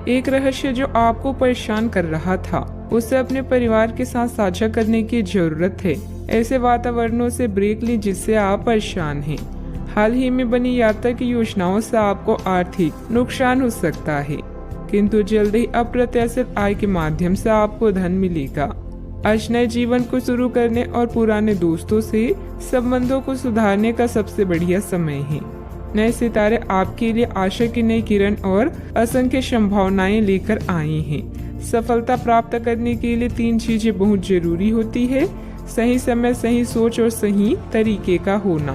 एक रहस्य जो आपको परेशान कर रहा था, उसे अपने परिवार के साथ साझा करने की जरूरत है। ऐसे वातावरणों से ब्रेक ली जिससे आप परेशान हैं। हाल ही में बनी यात्रा की योजनाओं से आपको आर्थिक नुकसान हो सकता है, किंतु जल्द ही अप्रत्याशित आय के माध्यम से आपको धन मिलेगा। आज नए जीवन को शुरू करने और पुराने दोस्तों से संबंधों को सुधारने का सबसे बढ़िया समय है। नए सितारे आपके लिए आशा की नई किरण और असंख्य संभावनाएं लेकर आए हैं। सफलता प्राप्त करने के लिए 3 चीजें बहुत जरूरी होती है: सही समय, सही सोच और सही तरीके का होना।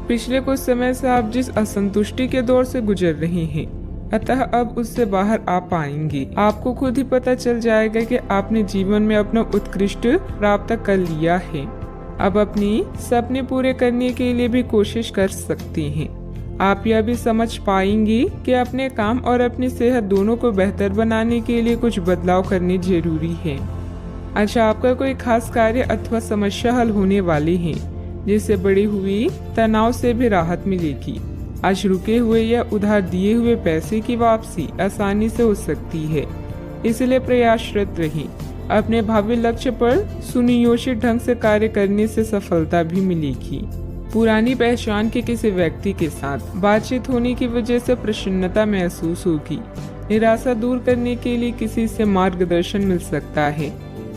पिछले कुछ समय से आप जिस असंतुष्टि के दौर से गुजर रहे हैं, अतः अब उससे बाहर आ पाएंगे। आपको खुद ही पता चल जाएगा कि आपने जीवन में अपना उत्कृष्ट प्राप्त कर लिया है। अब अपनी सपने पूरे करने के लिए भी कोशिश कर सकते हैं। आप यह भी समझ पाएंगे कि अपने काम और अपनी सेहत दोनों को बेहतर बनाने के लिए कुछ बदलाव करने जरूरी है। अच्छा, आपका कोई खास कार्य अथवा समस्या हल होने वाली है, जिससे बढ़ी हुई तनाव से भी राहत मिलेगी। आज रुके हुए या उधार दिए हुए पैसे की वापसी आसानी से हो सकती है, इसलिए प्रयासरत रहें। अपने भावी लक्ष्य पर सुनियोजित ढंग से कार्य करने से सफलता भी मिलेगी। पुरानी पहचान के किसी व्यक्ति के साथ बातचीत होने की वजह से प्रसन्नता महसूस होगी। निराशा दूर करने के लिए किसी से मार्गदर्शन मिल सकता है।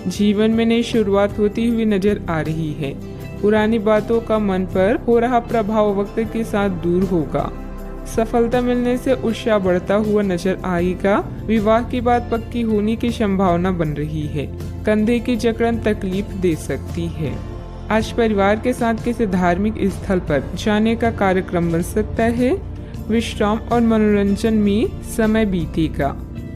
जीवन में नई शुरुआत होती हुई नजर आ रही है। पुरानी बातों का मन पर हो रहा प्रभाव वक्त के साथ दूर होगा। सफलता मिलने से उत्साह बढ़ता हुआ नजर आएगा। विवाह की बात पक्की होने की संभावना बन रही है। कंधे की जकड़न तकलीफ दे सकती है। आज परिवार के साथ किसी धार्मिक स्थल पर जाने का कार्यक्रम बन सकता है। विश्राम और मनोरंजन में समय बीतेगा।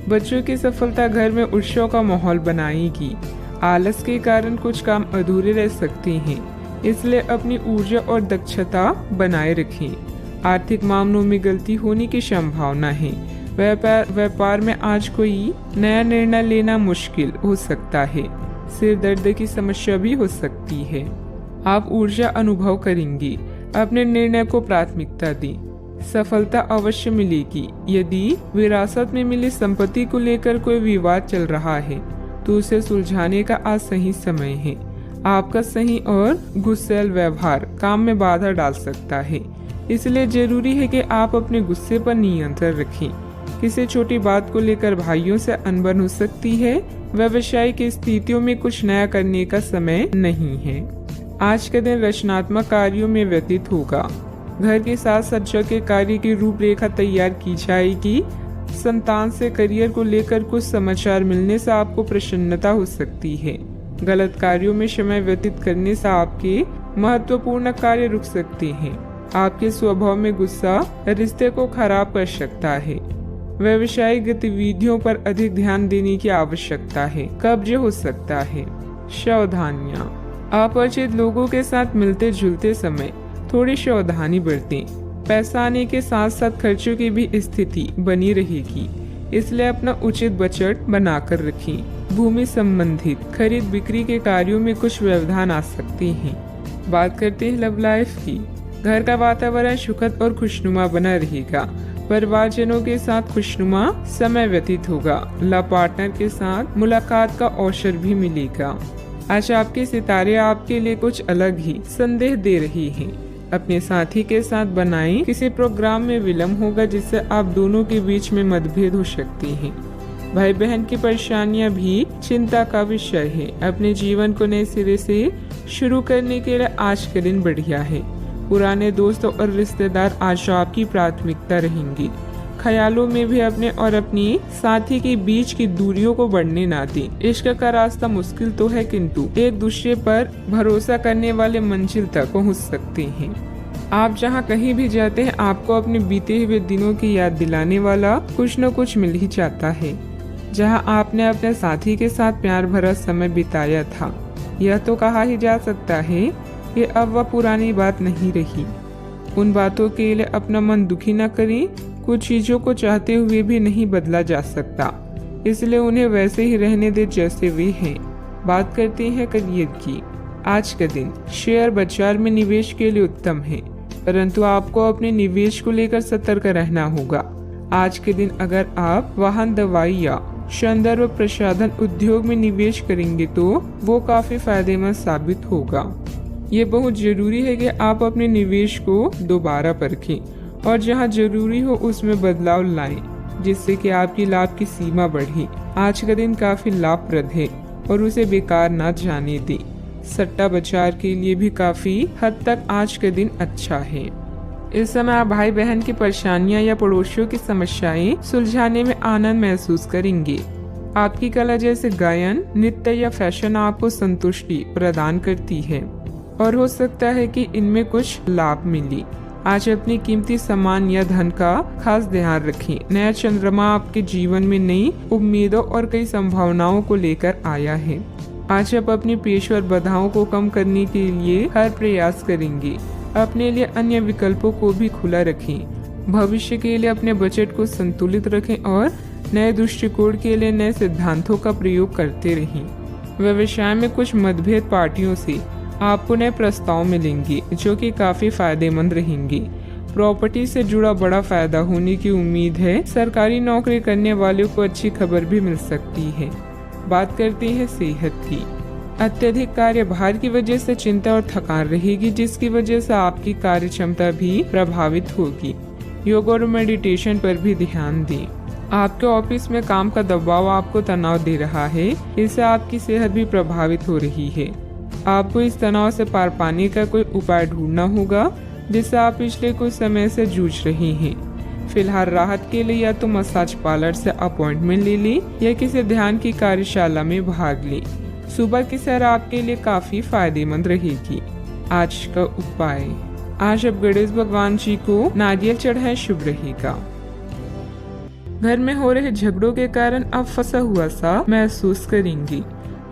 बच्चों की सफलता घर में उत्सव का माहौल बनाएगी। आलस के कारण कुछ काम अधूरे रह सकते हैं, इसलिए अपनी ऊर्जा और दक्षता बनाए रखें। आर्थिक मामलों में गलती होने की संभावना है। व्यापार में आज कोई नया निर्णय लेना मुश्किल हो सकता है। सिर दर्द की समस्या भी हो सकती है। आप ऊर्जा अनुभव करेंगे। अपने निर्णय को प्राथमिकता दें। सफलता अवश्य मिलेगी। यदि विरासत में मिली संपत्ति को लेकर कोई विवाद चल रहा है, तो उसे सुलझाने का आज सही समय है। आपका सही और गुस्सैल व्यवहार काम में बाधा डाल सकता है, इसलिए जरूरी है कि आप अपने गुस्से पर नियंत्रण रखें। किसी छोटी बात को लेकर भाइयों से अनबन हो सकती है। व्यवसायिक स्थितियों में कुछ नया करने का समय नहीं है। आज का दिन रचनात्मक कार्यों में व्यतीत होगा। घर के साथ सज्जा के कार्य की रूपरेखा तैयार की जाएगी। संतान से करियर को लेकर कुछ समाचार मिलने से आपको प्रसन्नता हो सकती है। गलत कार्यों में समय व्यतीत करने से आपके महत्वपूर्ण कार्य रुक सकते हैं। आपके स्वभाव में गुस्सा रिश्ते को खराब कर सकता है। व्यवसायिक गतिविधियों पर अधिक ध्यान देने की आवश्यकता है। कब्ज हो सकता है। सावधानियां। अपरिचित लोगों के साथ मिलते जुलते समय थोड़ी सावधानी बरतें। पैसा आने के साथ साथ खर्चों की भी स्थिति बनी रहेगी, इसलिए अपना उचित बजट बनाकर रखें। भूमि संबंधित खरीद बिक्री के कार्यों में कुछ व्यवधान आ सकते हैं। बात करते हैं लव लाइफ की। घर का वातावरण सुखद और खुशनुमा बना रहेगा। परिवारजनों के साथ खुशनुमा समय व्यतीत होगा। लव पार्टनर के साथ मुलाकात का अवसर भी मिलेगा। आज आपके सितारे आपके लिए कुछ अलग ही संदेश दे रही हैं। अपने साथी के साथ बनाएं। किसी प्रोग्राम में विलम्ब होगा, जिससे आप दोनों के बीच में मतभेद हो सकती हैं। भाई बहन की परेशानियां भी चिंता का विषय है। अपने जीवन को नए सिरे से शुरू करने के लिए आज का दिन बढ़िया है। पुराने दोस्तों और रिश्तेदार आज आपकी प्राथमिकता रहेंगी। ख्यालों में भी अपने और अपनी साथी के बीच की दूरियों को बढ़ने ना दें। इश्क का रास्ता मुश्किल तो है, किंतु एक दूसरे पर भरोसा करने वाले मंजिल तक पहुंच सकते हैं। आप जहां कहीं भी जाते हैं, आपको अपने बीते हुए दिनों की याद दिलाने वाला कुछ न कुछ मिल ही जाता है। जहां आपने अपने साथी के साथ प्यार भरा समय बिताया था, यह तो कहा ही जा सकता है कि अब वह पुरानी बात नहीं रही। उन बातों के लिए अपना मन दुखी न करें। कुछ चीजों को चाहते हुए भी नहीं बदला जा सकता, इसलिए उन्हें वैसे ही रहने दे जैसे वे हैं। बात करते हैं करियर की। आज का दिन शेयर बाजार में निवेश के लिए उत्तम है, परंतु आपको अपने निवेश को लेकर सतर्क रहना होगा। आज के दिन अगर आप वाहन, दवाई या सौंदर्य प्रसाधन उद्योग में निवेश करेंगे तो वो काफी फायदेमंद साबित होगा। ये बहुत जरूरी है कि आप अपने निवेश को दोबारा परखें और जहां जरूरी हो उसमें बदलाव लाएं, जिससे कि आपकी लाभ की सीमा बढ़े। आज का दिन काफी लाभप्रद है और उसे बेकार ना जाने दें। सट्टा बाजार के लिए भी काफी हद तक आज का दिन अच्छा है। इस समय आप भाई बहन की परेशानियां या पड़ोसियों की समस्याएं सुलझाने में आनंद महसूस करेंगे। आपकी कला जैसे गायन, नृत्य या फैशन आपको संतुष्टि प्रदान करती है और हो सकता है कि इनमें कुछ लाभ मिले। आज अपनी कीमती सामान या धन का खास ध्यान रखें। नया चंद्रमा आपके जीवन में नई उम्मीदों और कई संभावनाओं को लेकर आया है। आज आप अपनी पेशेवर बाधाओं को कम करने के लिए हर प्रयास करेंगे। अपने लिए अन्य विकल्पों को भी खुला रखें। भविष्य के लिए अपने बजट को संतुलित रखें और नए दृष्टिकोण के लिए नए सिद्धांतों का प्रयोग करते रहें। व्यवसाय में कुछ मतभेद पार्टियों से आपको नए प्रस्ताव मिलेंगे जो कि काफी फायदेमंद रहेंगे। प्रॉपर्टी से जुड़ा बड़ा फायदा होने की उम्मीद है। सरकारी नौकरी करने वालों को अच्छी खबर भी मिल सकती है। बात करते हैं सेहत की। अत्यधिक कार्यभार की वजह से चिंता और थकान रहेगी, जिसकी वजह से आपकी कार्य क्षमता भी प्रभावित होगी। योग और मेडिटेशन पर भी ध्यान दें। आपके ऑफिस में काम का दबाव आपको तनाव दे रहा है, इससे आपकी सेहत भी प्रभावित हो रही है। आपको इस तनाव से पार पाने का कोई उपाय ढूंढना होगा जिससे आप पिछले कुछ समय से जूझ रहे हैं। फिलहाल राहत के लिए या तो मसाज पार्लर से अपॉइंटमेंट ले लें या किसी ध्यान की कार्यशाला में भाग लें। सुबह की सैर आपके लिए काफी फायदेमंद रहेगी। आज का उपाय, आज आप गणेश भगवान जी को नारियल चढ़ाएं, शुभ रहेगा। घर में हो रहे झगड़ों के कारण आप फंसा हुआ सा महसूस करेंगी।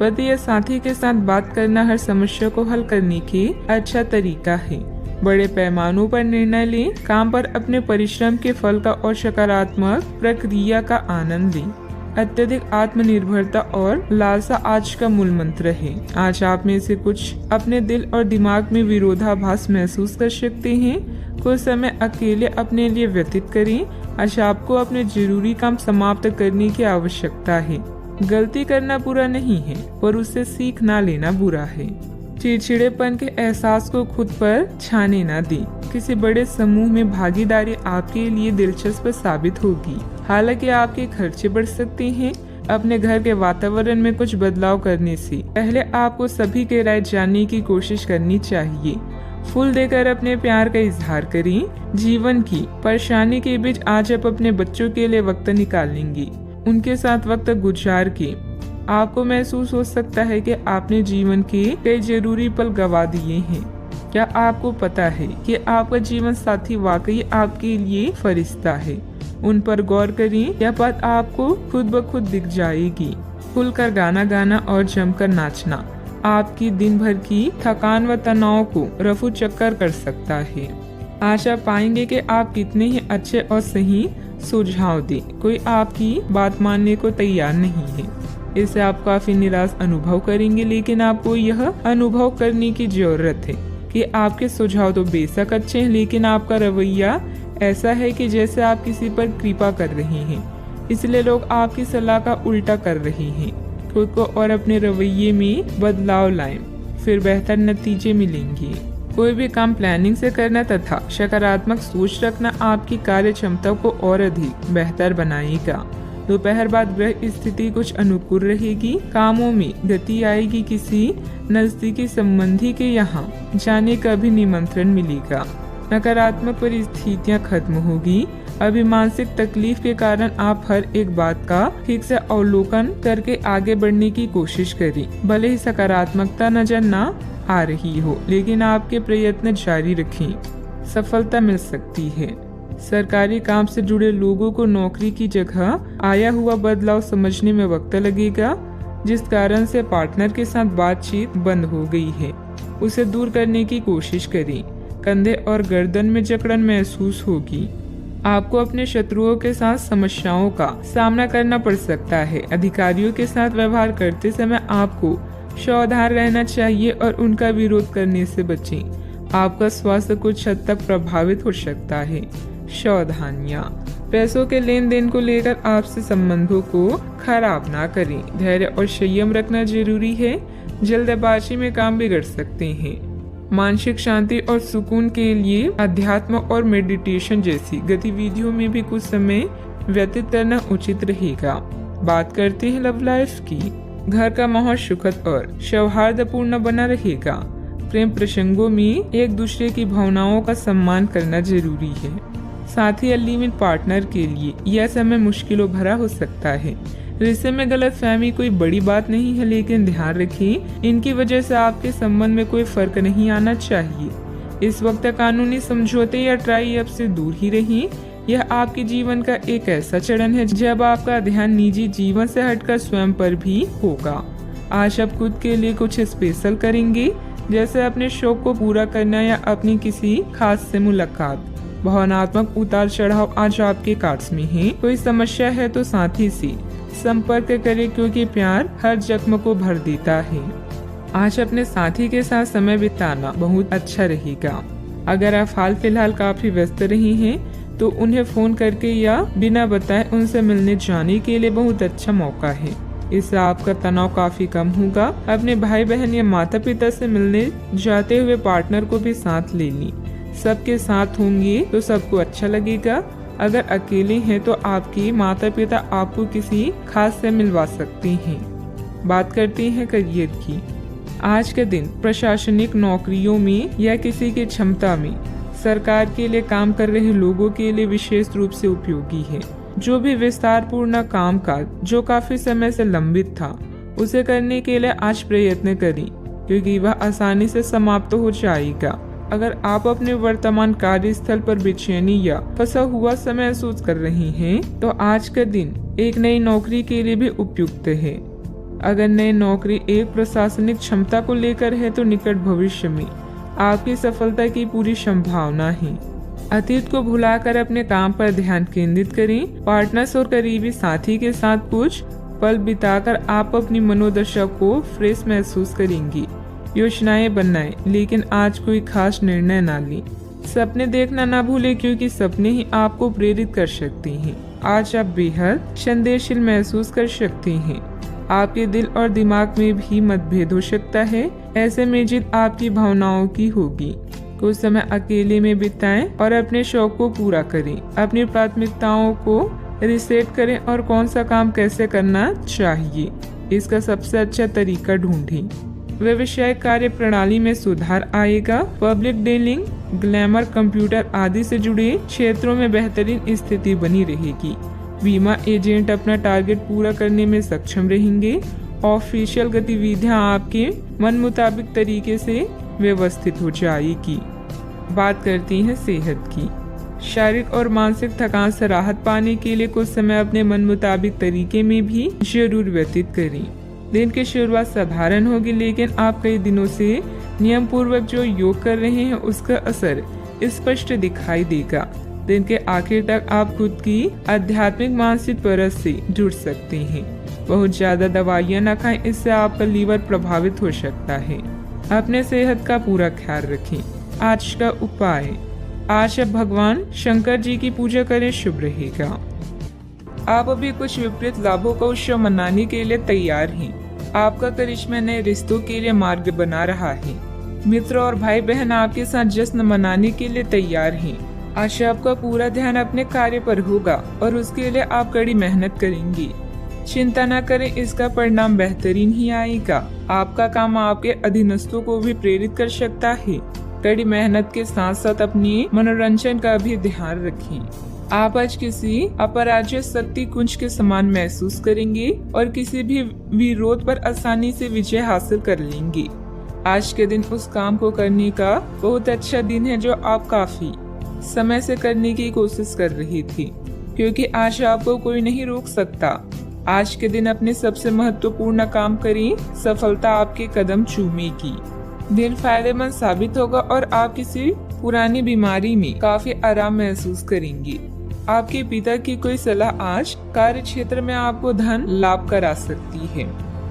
पति या साथी के साथ बात करना हर समस्या को हल करने की अच्छा तरीका है। बड़े पैमानों पर निर्णय लें। काम पर अपने परिश्रम के फल का और सकारात्मक प्रक्रिया का आनंद लें। अत्यधिक आत्मनिर्भरता और लालसा आज का मूल मंत्र है। आज आप में से कुछ अपने दिल और दिमाग में विरोधाभास महसूस कर सकते हैं। कुछ समय अकेले अपने लिए व्यतीत करें। आज आपको अपने जरूरी काम समाप्त करने की आवश्यकता है। गलती करना बुरा नहीं है, पर उससे सीख ना लेना बुरा है। चिड़चिड़ेपन के एहसास को खुद पर छाने ना दें। किसी बड़े समूह में भागीदारी आपके लिए दिलचस्प साबित होगी। हालांकि आपके खर्चे बढ़ सकते हैं। अपने घर के वातावरण में कुछ बदलाव करने से पहले आपको सभी की राय जानने की कोशिश करनी चाहिए। फूल देकर अपने प्यार का इजहार करें। जीवन की परेशानी के बीच आज आप अपने बच्चों के लिए वक्त निकालेंगे। उनके साथ वक्त गुजार के आपको महसूस हो सकता है कि आपने जीवन के कई जरूरी पल गवा दिए हैं। क्या आपको पता है कि आपका जीवन साथी वाकई आपके लिए फरिश्ता है? उन पर गौर करें। यह बात आपको खुद ब खुद दिख जाएगी। खुलकर गाना गाना और जमकर नाचना आपकी दिन भर की थकान व तनाव को रफू चक्कर कर सकता है। आज आप पाएंगे कि आप कितने ही अच्छे और सही सुझाव दें। कोई आपकी बात मानने को तैयार नहीं है। इससे आप काफी निराश अनुभव करेंगे, लेकिन आपको यह अनुभव करने की जरूरत है कि आपके सुझाव तो बेशक अच्छे हैं, लेकिन आपका रवैया ऐसा है कि जैसे आप किसी पर कृपा कर रहे हैं, इसलिए लोग आपकी सलाह का उल्टा कर रहे हैं। खुद को और अपने रवैये में बदलाव लाएं, फिर बेहतर नतीजे मिलेंगे। कोई भी काम प्लानिंग से करना तथा सकारात्मक सोच रखना आपकी कार्य क्षमता को और अधिक बेहतर बनाएगा। दोपहर बाद ग्रह स्थिति कुछ अनुकूल रहेगी। कामों में गति आएगी। किसी नजदीकी संबंधी के यहाँ जाने का भी निमंत्रण मिलेगा। नकारात्मक परिस्थितियाँ खत्म होगी। अभी मानसिक तकलीफ के कारण आप हर एक बात का ठीक से अवलोकन करके आगे बढ़ने की कोशिश करें। भले ही सकारात्मकता नजर न आ रही हो, लेकिन आपके प्रयत्न जारी रखें, सफलता मिल सकती है। सरकारी काम से जुड़े लोगों को नौकरी की जगह आया हुआ बदलाव समझने में वक्त लगेगा, जिस कारण से पार्टनर के साथ बातचीत बंद हो गई है, उसे दूर करने की कोशिश करें। कंधे और गर्दन में जकड़न महसूस होगी। आपको अपने शत्रुओं के साथ समस्याओं का सामना करना पड़ सकता है। अधिकारियों के साथ व्यवहार करते समय आपको सावधान रहना चाहिए और उनका विरोध करने से बचें। आपका स्वास्थ्य कुछ हद तक प्रभावित हो सकता है। सावधानियां, पैसों के लेन देन को लेकर आपसे संबंधों को खराब ना करें। धैर्य और संयम रखना जरूरी है, जल्दबाजी में काम बिगड़ सकते हैं। मानसिक शांति और सुकून के लिए अध्यात्म और मेडिटेशन जैसी गतिविधियों में भी कुछ समय व्यतीत करना उचित रहेगा। बात करते हैं लव लाइफ की। घर का माहौल सुखद और सौहार्दपूर्ण बना रहेगा। प्रेम प्रसंगों में एक दूसरे की भावनाओं का सम्मान करना जरूरी है। साथ ही लिव-इन पार्टनर के लिए यह समय मुश्किलों भरा हो सकता है। रिश्ते में गलतफहमी कोई बड़ी बात नहीं है, लेकिन ध्यान रखें इनकी वजह से आपके संबंध में कोई फर्क नहीं आना चाहिए। इस वक्त कानूनी समझौते या ट्राई अप से दूर ही रहें। यह आपके जीवन का एक ऐसा चरण है जब आपका ध्यान निजी जीवन से हटकर स्वयं पर भी होगा। आज आप खुद के लिए कुछ स्पेशल करेंगे, जैसे अपने शौक को पूरा करना या अपनी किसी खास से मुलाकात। भावनात्मक उतार चढ़ाव आज आपके कार्ड्स में है। कोई समस्या है तो साथी से संपर्क करें, क्योंकि प्यार हर जख्म को भर देता है। आज अपने साथी के साथ समय बिताना बहुत अच्छा रहेगा। अगर आप हाल फिलहाल काफी व्यस्त रहे हैं तो उन्हें फोन करके या बिना बताए उनसे मिलने जाने के लिए बहुत अच्छा मौका है। इससे आपका तनाव काफी कम होगा। अपने भाई बहन या माता पिता से मिलने जाते हुए पार्टनर को भी साथ ले ली। सबके साथ होंगे तो सबको अच्छा लगेगा। अगर अकेले हैं तो आपके माता पिता आपको किसी खास से मिलवा सकते हैं। बात करते हैं करियर की। आज के दिन प्रशासनिक नौकरियों में या किसी की क्षमता में सरकार के लिए काम कर रहे लोगों के लिए विशेष रूप से उपयोगी है। जो भी विस्तार पूर्ण कामकाज जो काफी समय से लंबित था, उसे करने के लिए आज प्रयत्न करें, क्योंकि वह आसानी से समाप्त हो जाएगा। अगर आप अपने वर्तमान कार्यस्थल पर बेचैनी या फंसा हुआ समय महसूस कर रहे हैं, तो आज का दिन एक नई नौकरी के लिए भी उपयुक्त है। अगर नई नौकरी एक प्रशासनिक क्षमता को लेकर है तो निकट भविष्य में आपकी सफलता की पूरी संभावना है। अतीत को भुलाकर अपने काम पर ध्यान केंद्रित करें। पार्टनर्स और करीबी साथी के साथ कुछ पल बिताकर आप अपनी मनोदशा को फ्रेश महसूस करेंगी। योजनाएं बनाएं, लेकिन आज कोई खास निर्णय ना लें। सपने देखना ना भूलें, क्योंकि सपने ही आपको प्रेरित कर सकते हैं। आज आप बेहद संवेदनशील महसूस कर सकते हैं। आपके दिल और दिमाग में भी मतभेद हो सकता है। ऐसे में जीत आपकी भावनाओं की होगी। कुछ समय अकेले में बिताएं और अपने शौक को पूरा करें। अपनी प्राथमिकताओं को रिसेट करें और कौन सा काम कैसे करना चाहिए, इसका सबसे अच्छा तरीका ढूंढें। व्यवसायिक कार्य प्रणाली में सुधार आएगा। पब्लिक डीलिंग, ग्लैमर, कंप्यूटर आदि से जुड़े क्षेत्रों में बेहतरीन स्थिति बनी रहेगी। बीमा एजेंट अपना टारगेट पूरा करने में सक्षम रहेंगे। ऑफिशियल गतिविधियां आपके मन मुताबिक तरीके से व्यवस्थित हो जाएगी। बात करती हैं सेहत की। शारीरिक और मानसिक थकान से राहत पाने के लिए कुछ समय अपने मन मुताबिक तरीके में भी जरूर व्यतीत करें। दिन की शुरुआत साधारण होगी, लेकिन आप कई दिनों से नियम पूर्वक जो योग कर रहे हैं उसका असर स्पष्ट दिखाई देगा। दिन के आखिर तक आप खुद की आध्यात्मिक मानसिक परत से जुड़ सकते हैं। बहुत ज्यादा दवाइयाँ न खाएं, इससे आपका लीवर प्रभावित हो सकता है। अपने सेहत का पूरा ख्याल रखें। आज का उपाय, आज आप भगवान शंकर जी की पूजा करें, शुभ रहेगा। आप अभी कुछ विपरीत लाभों का उत्सव मनाने के लिए तैयार हैं। आपका करिश्मा नए रिश्तों के लिए मार्ग बना रहा है। मित्र और भाई बहन आपके साथ जश्न मनाने के लिए तैयार हैं। आज आपका पूरा ध्यान अपने कार्य पर होगा और उसके लिए आप कड़ी मेहनत करेंगी। चिंता न करें, इसका परिणाम बेहतरीन ही आएगा। आपका काम आपके अधीनस्थों को भी प्रेरित कर सकता है। कड़ी मेहनत के साथ साथ अपनी मनोरंजन का भी ध्यान रखें। आप आज किसी अपराजय शक्ति कुंज के समान महसूस करेंगे और किसी भी विरोध पर आसानी से विजय हासिल कर लेंगे। आज के दिन उस काम को करने का बहुत अच्छा दिन है जो आप काफी समय से करने की कोशिश कर रही थी, क्योंकि आज आपको कोई नहीं रोक सकता। आज के दिन अपने सबसे महत्वपूर्ण काम करें, सफलता आपके कदम चूमेगी। दिन फायदेमंद साबित होगा और आप किसी पुरानी बीमारी में काफी आराम महसूस करेंगे। आपके पिता की कोई सलाह आज कार्य क्षेत्र में आपको धन लाभ करा सकती है।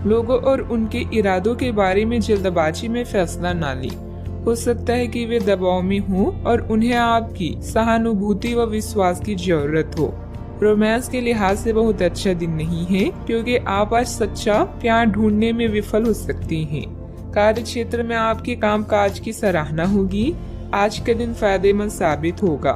लोगों और उनके इरादों के बारे में जल्दबाजी में फैसला न लें। हो सकता है कि वे दबाव में हों और उन्हें आपकी सहानुभूति व विश्वास की जरूरत हो। रोमांस के लिहाज से बहुत अच्छा दिन नहीं है, क्योंकि आप आज सच्चा प्यार ढूंढने में विफल हो सकती हैं। कार्य क्षेत्र में आपके कामकाज की सराहना होगी। आज का दिन फायदेमंद साबित होगा,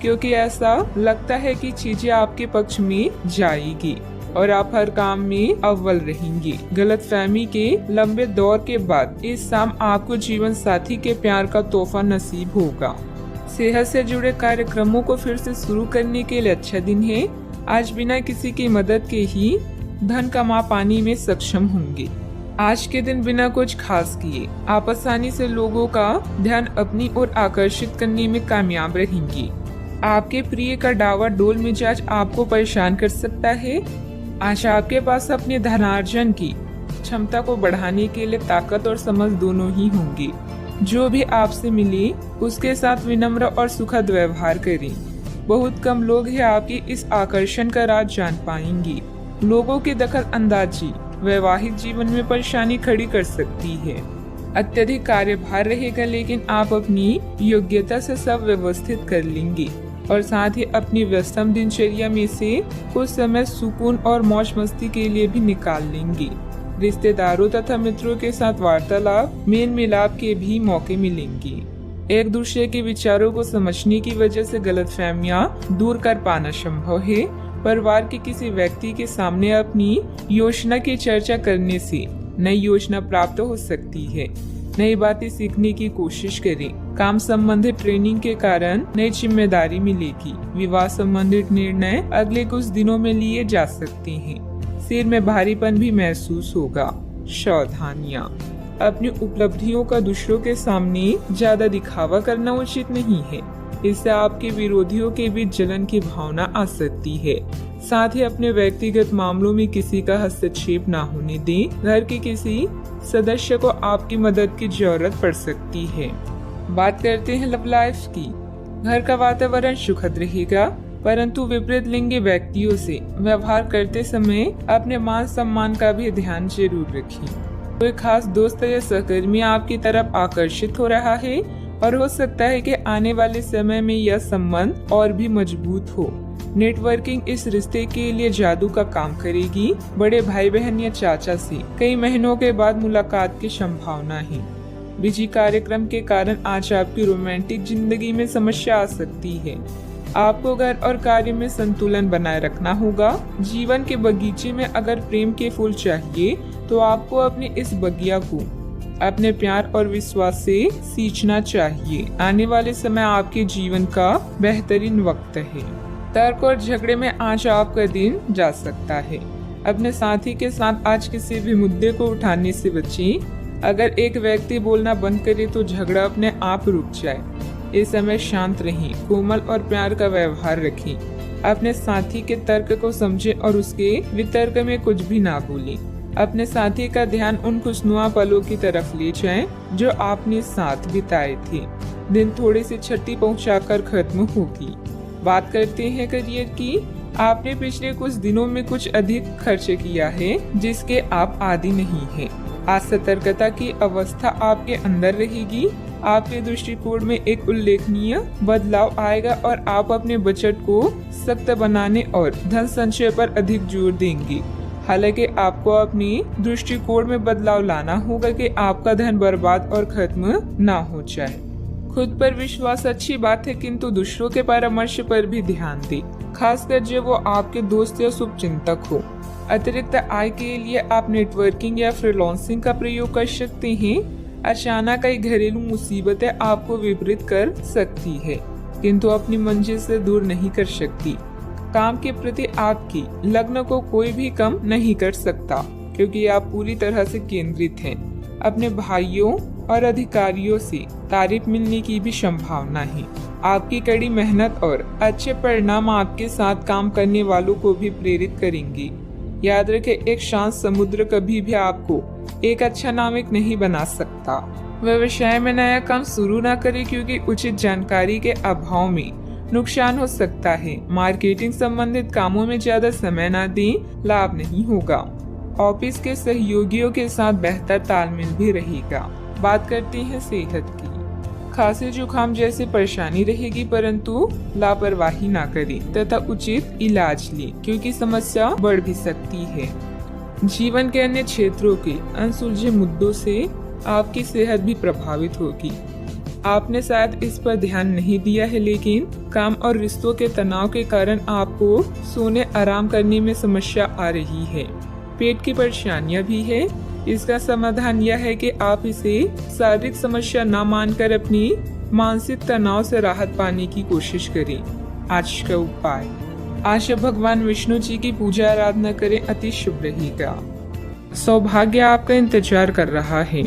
क्योंकि ऐसा लगता है कि चीजें आपके पक्ष में जाएगी और आप हर काम में अव्वल रहेंगी। गलतफहमी के लंबे दौर के बाद इस शाम आपको जीवन साथी के प्यार का तोहफा नसीब होगा। सेहत से जुड़े कार्यक्रमों को फिर से शुरू करने के लिए अच्छा दिन है। आज बिना किसी की मदद के ही धन कमा पाने में सक्षम होंगे। आज के दिन बिना कुछ खास किए आप आसानी से लोगों का ध्यान अपनी ओर आकर्षित करने में कामयाब रहेंगी। आपके प्रिय का डावाडोल मिजाज आपको परेशान कर सकता है। आज आपके पास अपने धनार्जन की क्षमता को बढ़ाने के लिए ताकत और समझ दोनों ही होंगी। जो भी आपसे मिले उसके साथ विनम्र और सुखद व्यवहार करें। बहुत कम लोग हैं आपके इस आकर्षण का राज जान पाएंगे। लोगों की दखल अंदाजी वैवाहिक जीवन में परेशानी खड़ी कर सकती है। अत्यधिक कार्यभार रहेगा, लेकिन आप अपनी योग्यता से सब व्यवस्थित कर लेंगे और साथ ही अपनी व्यस्तम दिनचर्या में से कुछ समय सुकून और मौज मस्ती के लिए भी निकाल लेंगे। रिश्तेदारों तथा मित्रों के साथ वार्तालाप, मेल मिलाप के भी मौके मिलेंगे। एक दूसरे के विचारों को समझने की वजह से गलतफहमियां दूर कर पाना संभव है। परिवार के किसी व्यक्ति के सामने अपनी योजना की चर्चा करने से नई योजना प्राप्त हो सकती है। नई बातें सीखने की कोशिश करें। काम संबंधित ट्रेनिंग के कारण नई जिम्मेदारी मिलेगी। विवाह संबंधित निर्णय अगले कुछ दिनों में लिए जा सकते हैं। सिर में भारीपन भी महसूस होगा। सावधानियां, अपनी उपलब्धियों का दूसरों के सामने ज्यादा दिखावा करना उचित नहीं है। इससे आपके विरोधियों के बीच जलन की भावना आ सकती है। साथ ही अपने व्यक्तिगत मामलों में किसी का हस्तक्षेप न होने दें। घर के किसी सदस्य को आपकी मदद की जरूरत पड़ सकती है। बात करते हैं लव लाइफ की। घर का वातावरण सुखद रहेगा, परंतु विपरीत लिंगी व्यक्तियों से व्यवहार करते समय अपने मान सम्मान का भी ध्यान जरूर रखें। कोई खास दोस्त या सहकर्मी आपकी तरफ आकर्षित हो रहा है और हो सकता है कि आने वाले समय में यह संबंध और भी मजबूत हो। नेटवर्किंग इस रिश्ते के लिए जादू का काम करेगी। बड़े भाई बहन या चाचा से कई महीनों के बाद मुलाकात की संभावना है। बिजी कार्यक्रम के कारण आज आपकी रोमांटिक जिंदगी में समस्या आ सकती है। आपको घर और कार्य में संतुलन बनाए रखना होगा। जीवन के बगीचे में अगर प्रेम के फूल चाहिए तो आपको अपने इस बगिया को अपने प्यार और विश्वास से सींचना चाहिए। आने वाले समय आपके जीवन का बेहतरीन वक्त है। तर्क और झगड़े में आज आपका दिन जा सकता है। अपने साथी के साथ आज किसी भी मुद्दे को उठाने से बचें। अगर एक व्यक्ति बोलना बंद करे तो झगड़ा अपने आप रुक जाए। इस समय शांत रहें, कोमल और प्यार का व्यवहार रखें। अपने साथी के तर्क को समझें और उसके वितर्क में कुछ भी ना भूलें। अपने साथी का ध्यान उन खुशनुमा पलों की तरफ ले जाएं जो आपने साथ बिताए थे। दिन थोड़ी सी छठी पहुंचाकर खत्म होगी। बात करते हैं करियर की। आपने पिछले कुछ दिनों में कुछ अधिक खर्च किया है जिसके आप आदी नहीं हैं। आज सतर्कता की अवस्था आपके अंदर रहेगी। आपके दृष्टिकोण में एक उल्लेखनीय बदलाव आएगा और आप अपने बजट को सख्त बनाने और धन संचय पर अधिक जोर देंगे। हालांकि आपको अपनी दृष्टिकोण में बदलाव लाना होगा कि आपका धन बर्बाद और खत्म ना हो जाए। खुद पर विश्वास अच्छी बात है, किंतु दूसरों के परामर्श पर भी ध्यान दें, खासकर जब वो आपके दोस्त या शुभचिंतक हो। अतिरिक्त आय के लिए आप नेटवर्किंग या फ्रीलांसिंग का प्रयोग कर सकते हैं। अचानक कई घरेलू मुसीबतें आपको विपरीत कर सकती है, किंतु अपनी मंजिल से दूर नहीं कर सकती। काम के प्रति आपकी लगन को कोई भी कम नहीं कर सकता, क्योंकि आप पूरी तरह से केंद्रित हैं। अपने भाइयों और अधिकारियों से तारीफ मिलने की भी संभावना है। आपकी कड़ी मेहनत और अच्छे परिणाम आपके साथ काम करने वालों को भी प्रेरित करेंगे। याद रखें, एक शांत समुद्र कभी भी आपको एक अच्छा नाविक नहीं बना सकता। व्यवसाय में नया काम शुरू न करें, क्योंकि उचित जानकारी के अभाव में नुकसान हो सकता है। मार्केटिंग संबंधित कामों में ज्यादा समय न दें, लाभ नहीं होगा। ऑफिस के सहयोगियों के साथ बेहतर तालमेल भी रहेगा। बात करते हैं सेहत की। खांसी जुकाम जैसी परेशानी रहेगी, परंतु लापरवाही ना करें तथा उचित इलाज लें, क्योंकि समस्या बढ़ भी सकती है। जीवन के अन्य क्षेत्रों के अनसुलझे मुद्दों से आपकी सेहत भी प्रभावित होगी। आपने शायद इस पर ध्यान नहीं दिया है, लेकिन काम और रिश्तों के तनाव के कारण आपको सोने आराम करने में समस्या आ रही है। पेट की परेशानियां भी है। इसका समाधान यह है कि आप इसे शारीरिक समस्या न मानकर अपनी मानसिक तनाव से राहत पाने की कोशिश करें। आज का उपाय, आज भगवान विष्णु जी की पूजा आराधना करें, अति शुभ रहेगा। सौभाग्य आपका इंतजार कर रहा है।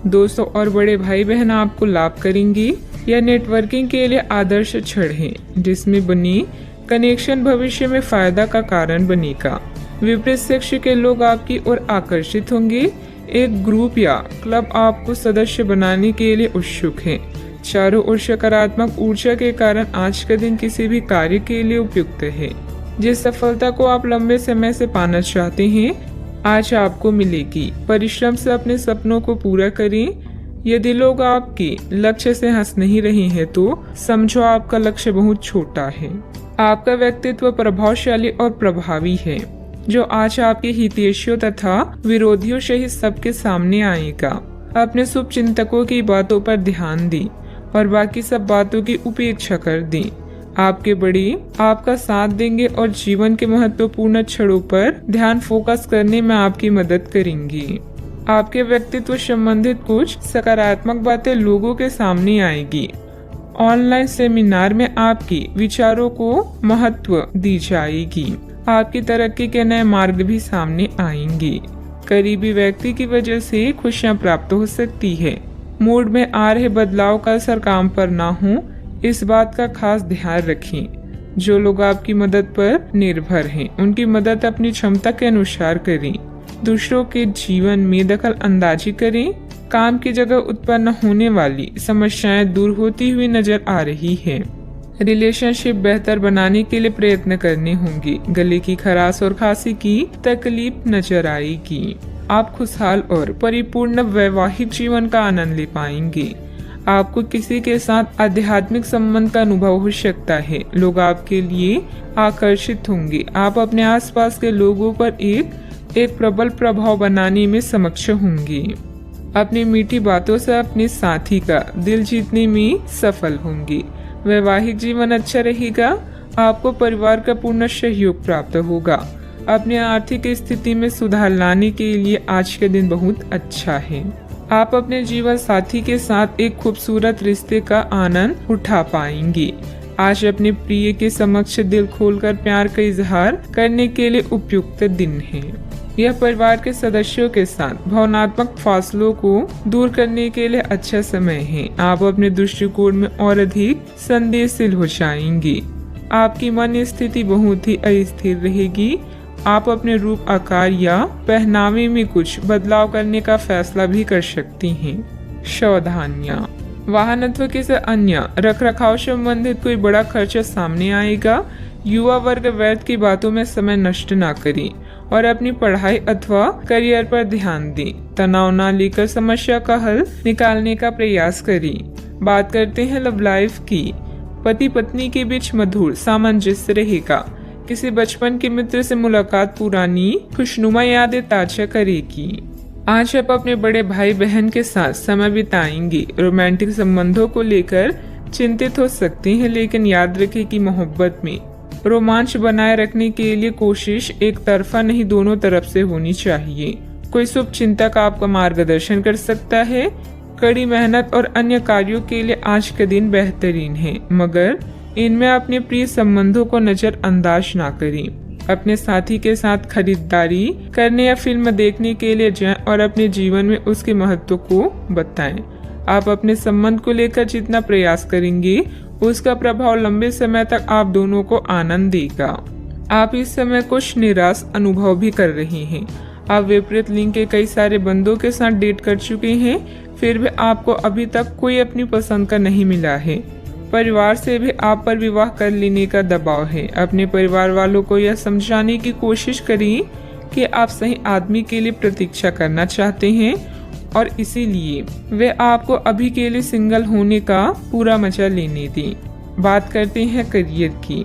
दोस्तों और बड़े भाई बहन आपको लाभ करेंगे। यह नेटवर्किंग के लिए आदर्श क्षण है, जिसमें बनी कनेक्शन भविष्य में फायदा का कारण बनेगा। विपरीत सेक्स के लोग आपकी ओर आकर्षित होंगे। एक ग्रुप या क्लब आपको सदस्य बनाने के लिए उत्सुक है। चारों ओर सकारात्मक ऊर्जा के कारण आज का दिन किसी भी कार्य के लिए उपयुक्त है। जिस सफलता को आप लंबे समय से पाना चाहते हैं, आज आपको मिलेगी। परिश्रम से अपने सपनों को पूरा करें। यदि लोग आपके लक्ष्य से हंस नहीं रहे हैं, तो समझो आपका लक्ष्य बहुत छोटा है। आपका व्यक्तित्व प्रभावशाली और प्रभावी है, जो आज आपके हितैषियों तथा विरोधियों सहित सबके सामने आएगा। अपने शुभ चिंतकों की बातों पर ध्यान दें और बाकी सब बातों की उपेक्षा कर दें। आपके बड़े आपका साथ देंगे और जीवन के महत्वपूर्ण क्षणों पर ध्यान फोकस करने में आपकी मदद करेंगे। आपके व्यक्तित्व संबंधित कुछ सकारात्मक बातें लोगों के सामने आएगी। ऑनलाइन सेमिनार में आपके विचारों को महत्व दी जाएगी। आपकी तरक्की के नए मार्ग भी सामने आएंगे। करीबी व्यक्ति की वजह से खुशियां प्राप्त हो सकती है। मूड में आ रहे बदलाव का असर काम पर ना हो, इस बात का खास ध्यान रखें। जो लोग आपकी मदद पर निर्भर हैं, उनकी मदद अपनी क्षमता के अनुसार करें। दूसरों के जीवन में दखल अंदाजी करें। काम की जगह उत्पन्न होने वाली समस्याएं दूर होती हुई नजर आ रही है। रिलेशनशिप बेहतर बनाने के लिए प्रयत्न करने होंगे। गले की खराश और खांसी की तकलीफ नजर आएगी। आप खुशहाल और परिपूर्ण वैवाहिक जीवन का आनंद ले पाएंगे। आपको किसी के साथ आध्यात्मिक संबंध का अनुभव हो सकता है। लोग आपके लिए आकर्षित होंगे। आप अपने आसपास के लोगों पर एक प्रबल प्रभाव बनाने में सक्षम होंगे। अपनी मीठी बातों से अपने साथी का दिल जीतने में सफल होंगे। वैवाहिक जीवन अच्छा रहेगा। आपको परिवार का पूर्ण सहयोग प्राप्त होगा। अपने आर्थिक स्थिति में सुधार लाने के लिए आज का दिन बहुत अच्छा है। आप अपने जीवन साथी के साथ एक खूबसूरत रिश्ते का आनंद उठा पाएंगे। आज अपने प्रिय के समक्ष दिल खोलकर प्यार का इजहार करने के लिए उपयुक्त दिन है। यह परिवार के सदस्यों के साथ भावनात्मक फासलों को दूर करने के लिए अच्छा समय है। आप अपने दृष्टिकोण में और अधिक संवेदनशील हो जाएंगे। आपकी मन स्थिति बहुत ही अस्थिर रहेगी। आप अपने रूप, आकार या पहनावे में कुछ बदलाव करने का फैसला भी कर सकती हैं। सावधानियां, वाहनत्व के से अन्य रखरखाव संबंधित कोई बड़ा खर्चा सामने आएगा। युवा वर्ग व्यर्थ की बातों में समय नष्ट ना करें और अपनी पढ़ाई अथवा करियर पर ध्यान दें। तनाव न लेकर समस्या का हल निकालने का प्रयास करें। बात करते हैं लव लाइफ की। पति पत्नी के बीच मधुर सामंजस्य रहेगा। किसी बचपन के मित्र से मुलाकात पुरानी खुशनुमा यादें ताजा करेगी। आज आप अपने बड़े भाई बहन के साथ समय बिताएंगे। रोमांटिक संबंधों को लेकर चिंतित हो सकते हैं, लेकिन याद रखें कि मोहब्बत में रोमांच बनाए रखने के लिए कोशिश एक तरफा नहीं, दोनों तरफ से होनी चाहिए। कोई शुभ चिंतक आपका मार्गदर्शन कर सकता है। कड़ी मेहनत और अन्य कार्यों के लिए आज का दिन बेहतरीन है, मगर इनमें अपने प्रिय संबंधों को नजरअंदाज ना करें। अपने साथी के साथ खरीदारी करने या फिल्म देखने के लिए जाएं और अपने जीवन में उसके महत्व को बताएं। आप अपने संबंध को लेकर जितना प्रयास करेंगे, उसका प्रभाव लंबे समय तक आप दोनों को आनंद देगा। आप इस समय कुछ निराश अनुभव भी कर रहे हैं। आप विपरीत लिंग के कई सारे बंदों के साथ डेट कर चुके हैं, फिर भी आपको अभी तक कोई अपनी पसंद का नहीं मिला है। परिवार से भी आप पर विवाह कर लेने का दबाव है। अपने परिवार वालों को यह समझाने की कोशिश करें कि आप सही आदमी के लिए प्रतीक्षा करना चाहते हैं और इसीलिए वे आपको अभी के लिए सिंगल होने का पूरा मजा लेने दें। बात करते हैं करियर की।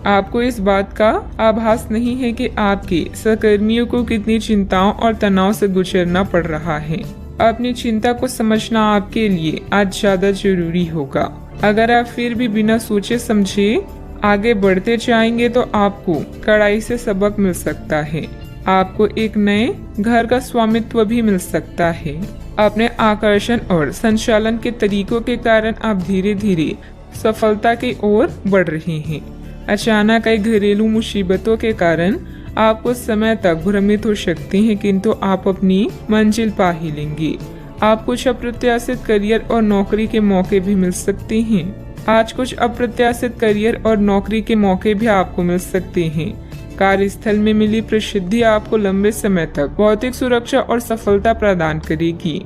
आपको इस बात का आभास नहीं है कि आपके सहकर्मियों को कितनी चिंताओं और तनाव से गुजरना पड़ रहा है। अपनी चिंता को समझना आपके लिए आज ज्यादा जरूरी होगा। अगर आप फिर भी बिना सोचे समझे आगे बढ़ते जाएंगे तो आपको कड़ाई से सबक मिल सकता है। आपको एक नए घर का स्वामित्व भी मिल सकता है। अपने आकर्षण और संचालन के तरीकों के कारण आप धीरे धीरे सफलता की ओर बढ़ रहे हैं। अचानक कई घरेलू मुसीबतों के कारण आप कुछ समय तक भ्रमित हो सकते हैं, किंतु आप अपनी मंजिल पा ही लेंगे। आप कुछ अप्रत्याशित करियर और नौकरी के मौके भी मिल सकते हैं। आज कुछ अप्रत्याशित करियर और नौकरी के मौके भी आपको मिल सकते हैं। कार्यस्थल में मिली प्रसिद्धि आपको लंबे समय तक भौतिक सुरक्षा और सफलता प्रदान करेगी।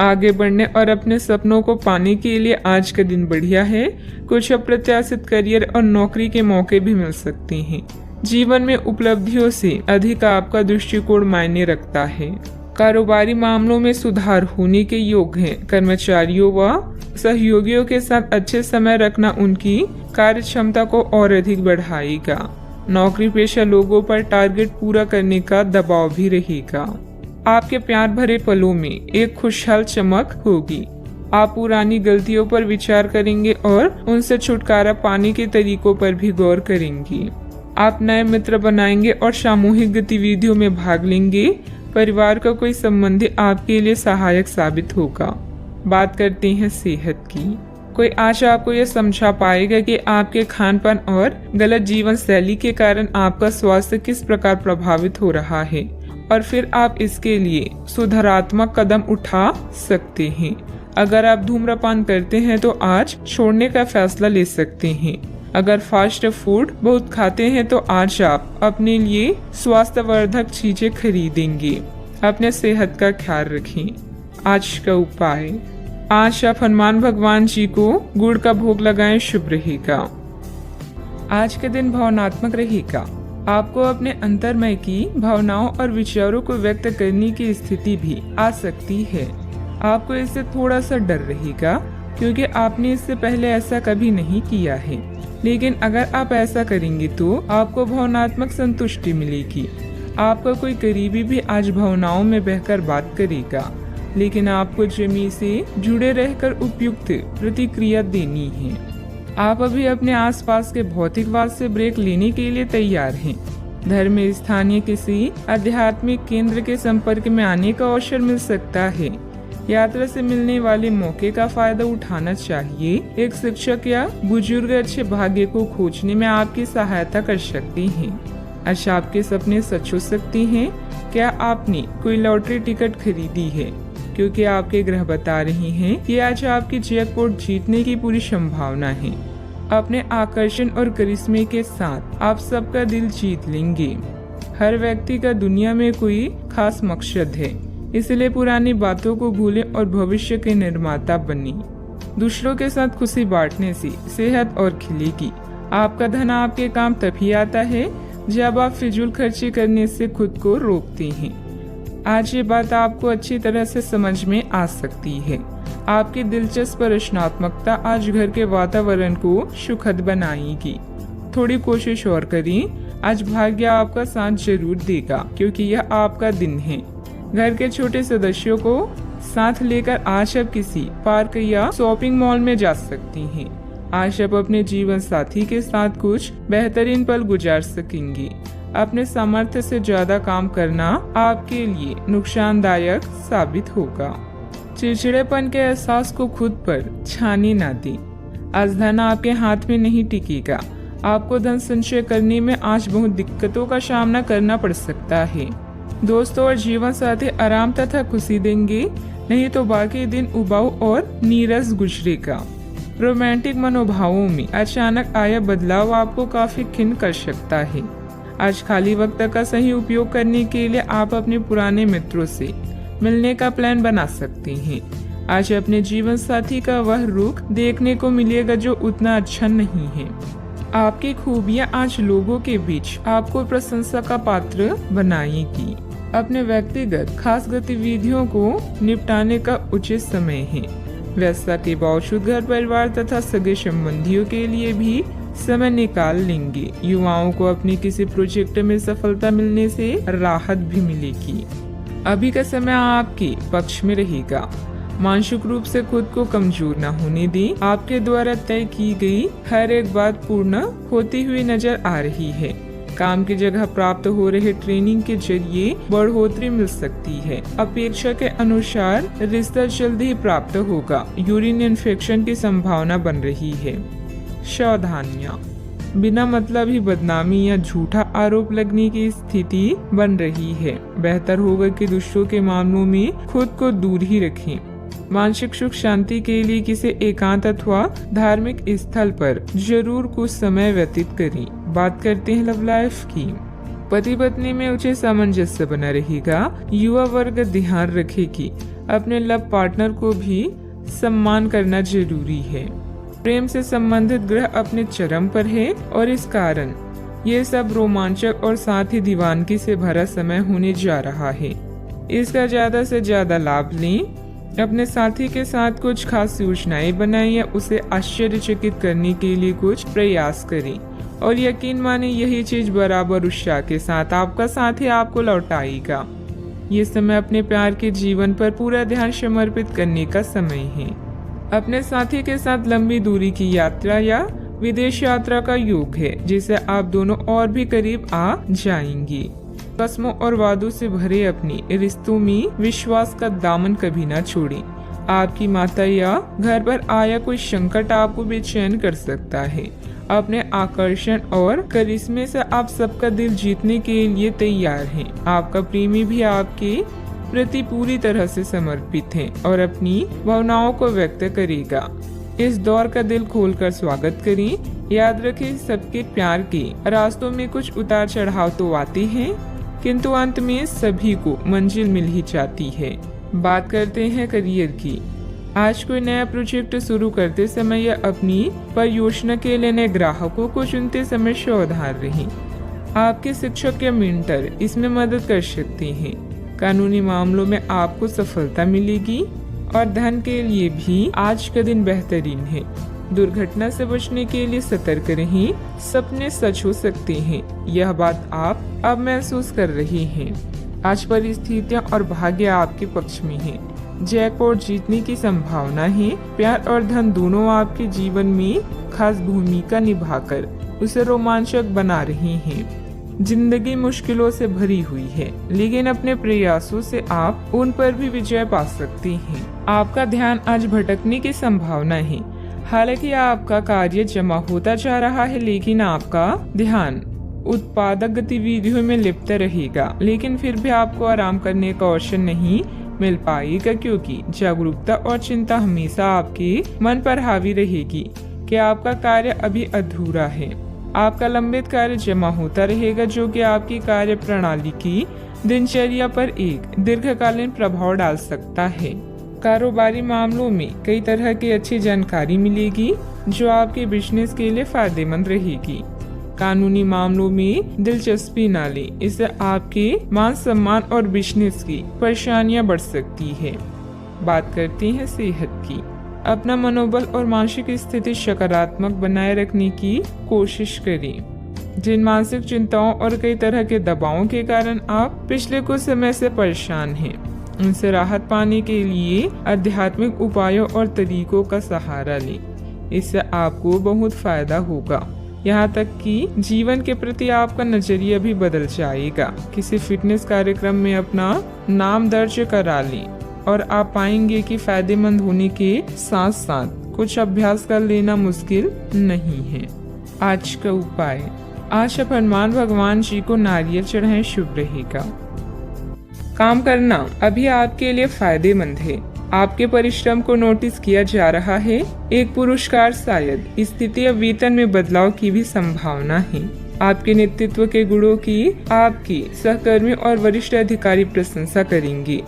आगे बढ़ने और अपने सपनों को पाने के लिए आज का दिन बढ़िया है। कुछ अप्रत्याशित करियर और नौकरी के मौके भी मिल सकते हैं। जीवन में उपलब्धियों से अधिक आपका दृष्टिकोण मायने रखता है। कारोबारी मामलों में सुधार होने के योग हैं। कर्मचारियों व सहयोगियों के साथ अच्छे समय रखना उनकी कार्य क्षमता को और अधिक बढ़ाएगा। नौकरी पेशा लोगों पर टारगेट पूरा करने का दबाव भी रहेगा। आपके प्यार भरे पलों में एक खुशहाल चमक होगी। आप पुरानी गलतियों पर विचार करेंगे और उनसे छुटकारा पाने के तरीकों पर भी गौर करेंगे। आप नए मित्र बनाएंगे और सामूहिक गतिविधियों में भाग लेंगे। परिवार का कोई संबंधी आपके लिए सहायक साबित होगा। बात करते हैं सेहत की। कोई आज आपको यह समझा पाएगा कि आपके खानपान और गलत जीवन शैली के कारण आपका स्वास्थ्य किस प्रकार प्रभावित हो रहा है और फिर आप इसके लिए सुधारात्मक कदम उठा सकते हैं। अगर आप धूम्रपान करते हैं तो आज छोड़ने का फैसला ले सकते हैं। अगर फास्ट फूड बहुत खाते हैं तो आज आप अपने लिए स्वास्थ्यवर्धक चीजें खरीदेंगे। अपने सेहत का ख्याल रखें। आज का उपाय, आज आप हनुमान भगवान जी को गुड़ का भोग लगाएं, शुभ रहेगा। आज का दिन भावनात्मक रहेगा। आपको अपने अंतर्मय की भावनाओं और विचारों को व्यक्त करने की स्थिति भी आ सकती है। आपको इससे थोड़ा सा डर रहेगा क्योंकि आपने इससे पहले ऐसा कभी नहीं किया है, लेकिन अगर आप ऐसा करेंगे तो आपको भावनात्मक संतुष्टि मिलेगी। आपका कोई करीबी भी आज भावनाओं में बहकर बात करेगा, लेकिन आपको जमीन से जुड़े रहकर उपयुक्त प्रतिक्रिया देनी है। आप अभी अपने आसपास के भौतिकवाद से ब्रेक लेने के लिए तैयार हैं। धर्म में स्थानीय किसी आध्यात्मिक केंद्र के संपर्क में आने का अवसर मिल सकता है। यात्रा से मिलने वाले मौके का फायदा उठाना चाहिए। एक शिक्षक या बुजुर्ग अच्छे भाग्य को खोजने में आपकी सहायता कर सकते हैं। आज आपके सपने सच हो सकते हैं। क्या आपने कोई लॉटरी टिकट खरीदी है? क्योंकि आपके ग्रह बता रहे हैं कि आज आपकी जैकपॉट जीतने की पूरी संभावना है। अपने आकर्षण और करिश्मे के साथ आप सबका दिल जीत लेंगे। हर व्यक्ति का दुनिया में कोई खास मकसद है, इसलिए पुरानी बातों को भूलें और भविष्य के निर्माता बने। दूसरों के साथ खुशी बांटने से सेहत और खिलेगी। आपका धन आपके काम तभी आता है जब आप फिजूल खर्ची करने से खुद को रोकते हैं। आज ये बात आपको अच्छी तरह से समझ में आ सकती है। आपकी दिलचस्प रचनात्मकता आज घर के वातावरण को सुखद बनाएगी। थोड़ी कोशिश और करें। आज भाग्य आपका साथ जरूर देगा क्योंकि यह आपका दिन है। घर के छोटे सदस्यों को साथ लेकर आज आप किसी पार्क या शॉपिंग मॉल में जा सकती हैं। आज आप अपने जीवन साथी के साथ कुछ बेहतरीन पल गुजार सकेंगे। अपने सामर्थ्य से ज्यादा काम करना आपके लिए नुकसानदायक साबित होगा। चिड़चिड़ेपन के एहसास को खुद पर छाने न दें। आज धन आपके हाथ में नहीं टिकेगा। आपको धन संचय करने में आज बहुत दिक्कतों का सामना करना पड़ सकता है। दोस्तों और जीवन साथी आराम तथा खुशी देंगे, नहीं तो बाकी दिन उबाऊ और नीरस गुजरेगा। रोमांटिक मनोभावों में अचानक आया बदलाव आपको काफी खिन्न कर सकता है। आज खाली वक्त का सही उपयोग करने के लिए आप अपने पुराने मित्रों से मिलने का प्लान बना सकते हैं। आज अपने जीवन साथी का वह रुख देखने को मिलेगा जो उतना अच्छा नहीं है। आपकी खूबियां आज लोगों के बीच आपको प्रशंसा का पात्र बनाएगी। अपने व्यक्तिगत खास गतिविधियों को निपटाने का उचित समय है। व्यस्तता के बावजूद घर परिवार तथा सगे संबंधियों के लिए भी समय निकाल लेंगे। युवाओं को अपनी किसी प्रोजेक्ट में सफलता मिलने से राहत भी मिलेगी। अभी का समय आपके पक्ष में रहेगा। मानसिक रूप से खुद को कमजोर न होने दें। आपके द्वारा तय की गई हर एक बात पूर्ण होती हुई नजर आ रही है। काम की जगह प्राप्त हो रहे ट्रेनिंग के जरिए बढ़ोतरी मिल सकती है। अपेक्षा के अनुसार रिश्ता जल्द ही प्राप्त होगा। यूरिन इन्फेक्शन की संभावना बन रही है। सावधानियां, बिना मतलब ही बदनामी या झूठा आरोप लगने की स्थिति बन रही है। बेहतर होगा कि दूसरों के मामलों में खुद को दूर ही रखें। मानसिक सुख शांति के लिए किसी एकांत अथवा धार्मिक स्थल पर जरूर कुछ समय व्यतीत करें। बात करते हैं लव लाइफ की। पति पत्नी में उचित सामंजस्य बना रहेगा। युवा वर्ग ध्यान रखे कि अपने लव पार्टनर को भी सम्मान करना जरूरी है। प्रेम से संबंधित ग्रह अपने चरम पर है और इस कारण ये सब रोमांचक और साथ ही दीवानगी से भरा समय होने जा रहा है। इसका ज्यादा से ज्यादा लाभ लें। अपने साथी के साथ कुछ खास योजनाएं बनाएं या उसे आश्चर्यचकित करने के लिए कुछ प्रयास करें और यकीन माने यही चीज बराबर उत्साह के साथ आपका साथी आपको लौटाएगा। ये समय अपने प्यार के जीवन पर पूरा ध्यान समर्पित करने का समय है। अपने साथी के साथ लंबी दूरी की यात्रा या विदेश यात्रा का योग है, जिससे आप दोनों और भी करीब आ जाएंगे। कसमों और वादों से भरे अपने रिश्तों में विश्वास का दामन कभी ना छोड़ें। आपकी माता या घर पर आया कोई संकट आपको बेचैन कर सकता है। अपने आकर्षण और करिश्मे से आप सबका दिल जीतने के लिए तैयार हैं। आपका प्रेमी भी आपके प्रति पूरी तरह से समर्पित है और अपनी भावनाओं को व्यक्त करेगा। इस दौर का दिल खोलकर स्वागत करें। याद रखें, सबके प्यार के रास्तों में कुछ उतार चढ़ाव तो आते हैं, किंतु अंत में सभी को मंजिल मिल ही जाती है। बात करते हैं करियर की। आज कोई नया प्रोजेक्ट शुरू करते समय या अपनी परियोजना के लिए नए ग्राहकों को चुनते समय सावधान रहें। आपके शिक्षक या मेंटर इसमें मदद कर सकते हैं। कानूनी मामलों में आपको सफलता मिलेगी और धन के लिए भी आज का दिन बेहतरीन है। दुर्घटना से बचने के लिए सतर्क रहें। सपने सच हो सकते हैं, यह बात आप अब महसूस कर रहे हैं। आज परिस्थितियां और भाग्य आपके पक्ष में है। जैकपॉट जीतने की संभावना है। प्यार और धन दोनों आपके जीवन में खास भूमिका निभाकर उसे रोमांचक बना रहे हैं। जिंदगी मुश्किलों से भरी हुई है, लेकिन अपने प्रयासों से आप उन पर भी विजय पा सकते हैं। आपका ध्यान आज भटकने की संभावना है। हालांकि आपका कार्य जमा होता जा रहा है, लेकिन आपका ध्यान उत्पादक गतिविधियों में लिप्त रहेगा। लेकिन फिर भी आपको आराम करने का अवसर नहीं मिल पाएगा, क्योंकि जागरूकता और चिंता हमेशा आपके मन पर हावी रहेगी कि आपका कार्य अभी अधूरा है। आपका लंबित कार्य जमा होता रहेगा, जो कि आपकी कार्य प्रणाली की दिनचर्या पर एक दीर्घकालीन प्रभाव डाल सकता है। कारोबारी मामलों में कई तरह की अच्छी जानकारी मिलेगी, जो आपके बिजनेस के लिए फायदेमंद रहेगी। कानूनी मामलों में दिलचस्पी न लें, इससे आपके मान सम्मान और बिजनेस की परेशानियां बढ़ सकती है। बात करते हैं सेहत की। अपना मनोबल और मानसिक स्थिति सकारात्मक बनाए रखने की कोशिश करें। जिन मानसिक चिंताओं और कई तरह के दबावों के कारण आप पिछले कुछ समय से परेशान हैं, उनसे राहत पाने के लिए आध्यात्मिक उपायों और तरीकों का सहारा लें। इससे आपको बहुत फायदा होगा। यहाँ तक कि जीवन के प्रति आपका नजरिया भी बदल जाएगा। किसी फिटनेस कार्यक्रम में अपना नाम दर्ज करा लें और आप पाएंगे कि फायदेमंद होने के साथ साथ कुछ अभ्यास कर लेना मुश्किल नहीं है। आज का उपाय, आज आप हनुमान भगवान जी को नारियल चढ़ाएं, शुभ रहेगा। काम करना अभी आपके लिए फायदेमंद है। आपके परिश्रम को नोटिस किया जा रहा है। एक पुरस्कार, शायद स्थिति या वेतन में बदलाव की भी संभावना है। आपके नेतृत्व के गुणों की आपकी सहकर्मी और वरिष्ठ अधिकारी प्रशंसा करेंगे।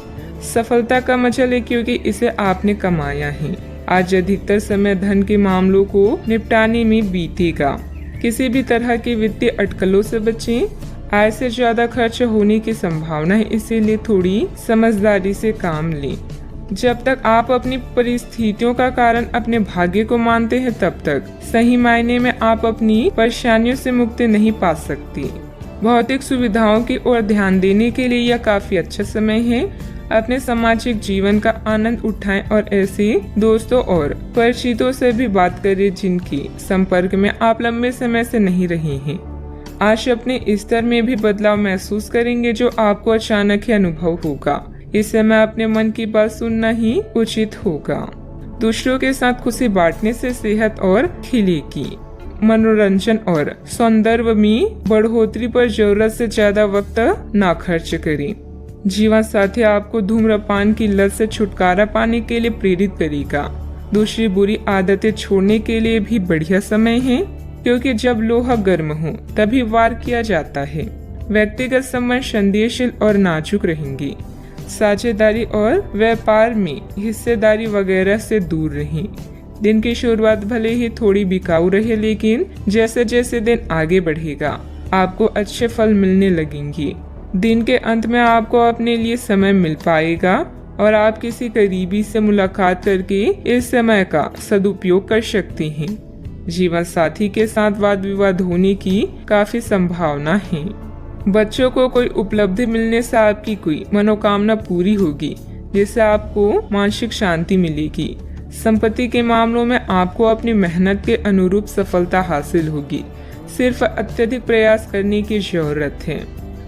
सफलता का मजा ले, क्योंकि इसे आपने कमाया है। आज अधिकतर समय धन के मामलों को निपटाने में बीतेगा। किसी भी तरह की वित्तीय अटकलों से बचें। आय से ज्यादा खर्च होने की संभावना है, इसीलिए थोड़ी समझदारी से काम लें। जब तक आप अपनी परिस्थितियों का कारण अपने भाग्य को मानते हैं, तब तक सही मायने में आप अपनी परेशानियों से मुक्ति नहीं पा सकती। भौतिक सुविधाओं की ओर ध्यान देने के लिए यह काफी अच्छा समय है। अपने सामाजिक जीवन का आनंद उठाएं और ऐसे दोस्तों और परिचितों से भी बात करें जिनकी संपर्क में आप लंबे समय से नहीं रहे हैं। आज अपने स्तर में भी बदलाव महसूस करेंगे जो आपको अचानक ही अनुभव होगा। इस समय अपने मन की बात सुनना ही उचित होगा। दूसरों के साथ खुशी बांटने से सेहत और खिलेगी। मनोरंजन और सौंदर्य में बढ़ोतरी पर जरूरत से ज्यादा वक्त ना खर्च करें। जीवन साथी आपको धूम्रपान की लत से छुटकारा पाने के लिए प्रेरित करेगा। दूसरी बुरी आदतें छोड़ने के लिए भी बढ़िया समय है, क्योंकि जब लोहा गर्म हो तभी वार किया जाता है। व्यक्तिगत संबंध संदेहशील और नाजुक रहेंगे। साझेदारी और व्यापार में हिस्सेदारी वगैरह से दूर रहें। दिन की शुरुआत भले ही थोड़ी बिकाऊ रहे, लेकिन जैसे जैसे दिन आगे बढ़ेगा आपको अच्छे फल मिलने लगेंगे। दिन के अंत में आपको अपने लिए समय मिल पाएगा और आप किसी करीबी से मुलाकात करके इस समय का सदुपयोग कर सकते हैं। जीवन साथी के साथ वाद विवाद होने की काफी संभावना है। बच्चों को कोई उपलब्धि मिलने से आपकी कोई मनोकामना पूरी होगी, जिससे आपको मानसिक शांति मिलेगी। संपत्ति के मामलों में आपको अपनी मेहनत के अनुरूप सफलता हासिल होगी। सिर्फ अत्यधिक प्रयास करने की जरूरत है।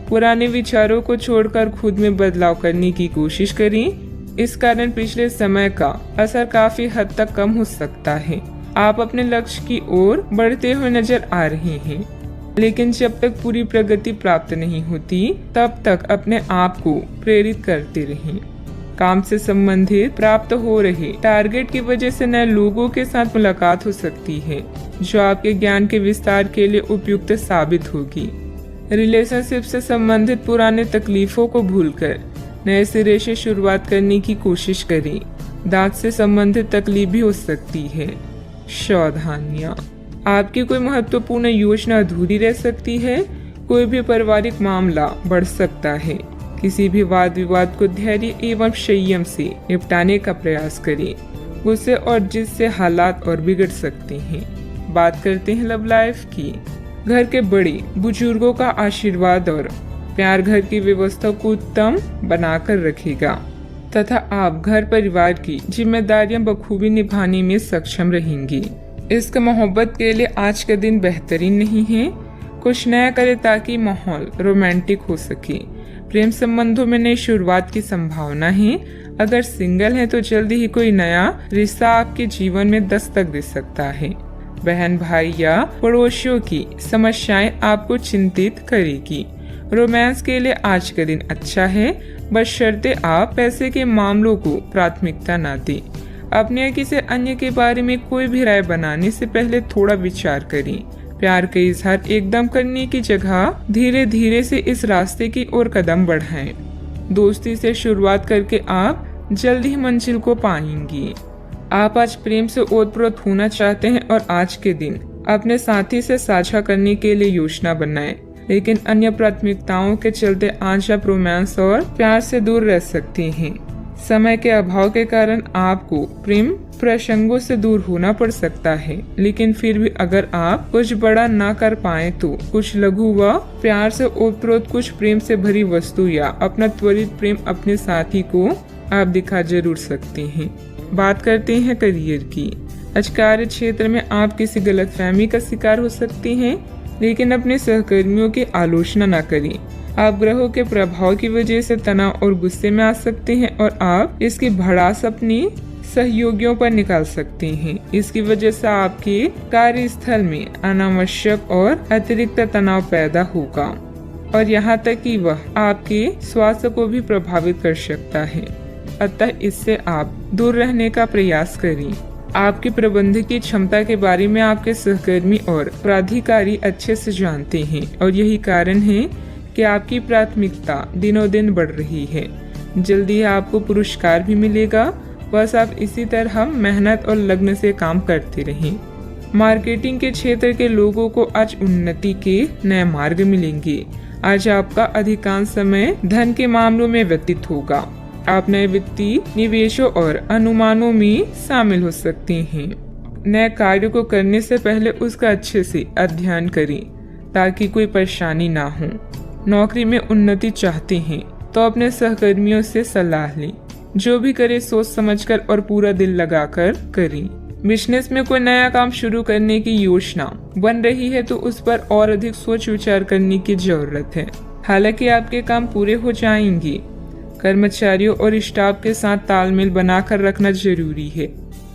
पुराने विचारों को छोड़कर खुद में बदलाव करने की कोशिश करें। इस कारण पिछले समय का असर काफी हद तक कम हो सकता है। आप अपने लक्ष्य की ओर बढ़ते हुए नजर आ रहे हैं, लेकिन जब तक पूरी प्रगति प्राप्त नहीं होती तब तक अपने आप को प्रेरित करते रहें। काम से संबंधित प्राप्त हो रहे टारगेट की वजह से नए लोगों के साथ मुलाकात हो सकती है, जो आपके ज्ञान के विस्तार के लिए उपयुक्त साबित होगी। रिलेशनशिप से संबंधित पुराने तकलीफों को भूलकर नए सिरे से शुरुआत करने की कोशिश करें। दांत से संबंधित तकलीफ भी हो सकती है। सावधानियां, आपकी कोई महत्वपूर्ण योजना अधूरी रह सकती है। कोई भी पारिवारिक मामला बढ़ सकता है। किसी भी वाद विवाद को धैर्य एवं संयम से निपटाने का प्रयास करें। गुस्से और जिद से हालात और बिगड़ सकते हैं। बात करते हैं लव लाइफ की। घर के बड़े बुजुर्गों का आशीर्वाद और प्यार घर की व्यवस्था को उत्तम बनाकर रखेगा तथा आप घर परिवार की जिम्मेदारियां बखूबी निभाने में सक्षम रहेंगी। इश्क मोहब्बत के लिए आज का दिन बेहतरीन नहीं है। कुछ नया करें ताकि माहौल रोमांटिक हो सके। प्रेम संबंधों में नई शुरुआत की संभावना है। अगर सिंगल हैं तो जल्दी ही कोई नया रिश्ता आपके जीवन में दस्तक दे सकता है। बहन भाई या पड़ोसियों की समस्याएं आपको चिंतित करेगी। रोमांस के लिए आज का दिन अच्छा है, बशर्ते आप पैसे के मामलों को प्राथमिकता न दें। अपने या किसी अन्य के बारे में कोई भी राय बनाने से पहले थोड़ा विचार करें। प्यार का इजहार एकदम करने की जगह धीरे धीरे से इस रास्ते की ओर कदम बढ़ाएं। दोस्ती से शुरुआत करके आप जल्द ही मंजिल को पाएंगी। आप आज प्रेम से ओतप्रोत होना चाहते हैं और आज के दिन अपने साथी से साझा करने के लिए योजना बनाएं, लेकिन अन्य प्राथमिकताओं के चलते आज आप रोमांस और प्यार से दूर रह सकते हैं। समय के अभाव के कारण आपको प्रेम प्रसंगों से दूर होना पड़ सकता है, लेकिन फिर भी अगर आप कुछ बड़ा ना कर पाए तो कुछ लघु व प्यार से ओतप्रोत कुछ प्रेम से भरी वस्तु या अपना त्वरित प्रेम अपने साथी को आप दिखा जरूर सकते हैं। बात करते हैं करियर की। आज कार्य क्षेत्र में आप किसी गलतफहमी का शिकार हो सकते हैं, लेकिन अपने सहकर्मियों की आलोचना न करें। आप ग्रहों के प्रभाव की वजह से तनाव और गुस्से में आ सकते हैं और आप इसकी भड़ास अपने सहयोगियों पर निकाल सकते हैं। इसकी वजह से आपके कार्यस्थल में अनावश्यक और अतिरिक्त तनाव पैदा होगा और यहाँ तक कि वह आपके स्वास्थ्य को भी प्रभावित कर सकता है। अतः इससे आप दूर रहने का प्रयास करें। आपकी प्रबंधकीय क्षमता के बारे में आपके सहकर्मी और प्राधिकारी अच्छे से जानते हैं और यही कारण है कि आपकी प्राथमिकता दिनों दिन बढ़ रही है। जल्दी आपको पुरस्कार भी मिलेगा। बस आप इसी तरह मेहनत और लगन से काम करते रहें। मार्केटिंग के क्षेत्र के लोगों को आज उन्नति के नए मार्ग मिलेंगे। आज आपका अधिकांश समय धन के मामलों में व्यतीत होगा। आप नए वित्तीय निवेशों और अनुमानों में शामिल हो सकते हैं। नए कार्य को करने से पहले उसका अच्छे से अध्ययन करें ताकि कोई परेशानी ना हो। नौकरी में उन्नति चाहते हैं तो अपने सहकर्मियों से सलाह लें। जो भी करे सोच समझकर और पूरा दिल लगाकर करें। बिजनेस में कोई नया काम शुरू करने की योजना बन रही है तो उस पर और अधिक सोच विचार करने की जरूरत है। हालांकि आपके काम पूरे हो जाएंगे। कर्मचारियों और स्टाफ के साथ तालमेल बनाकर रखना जरूरी है।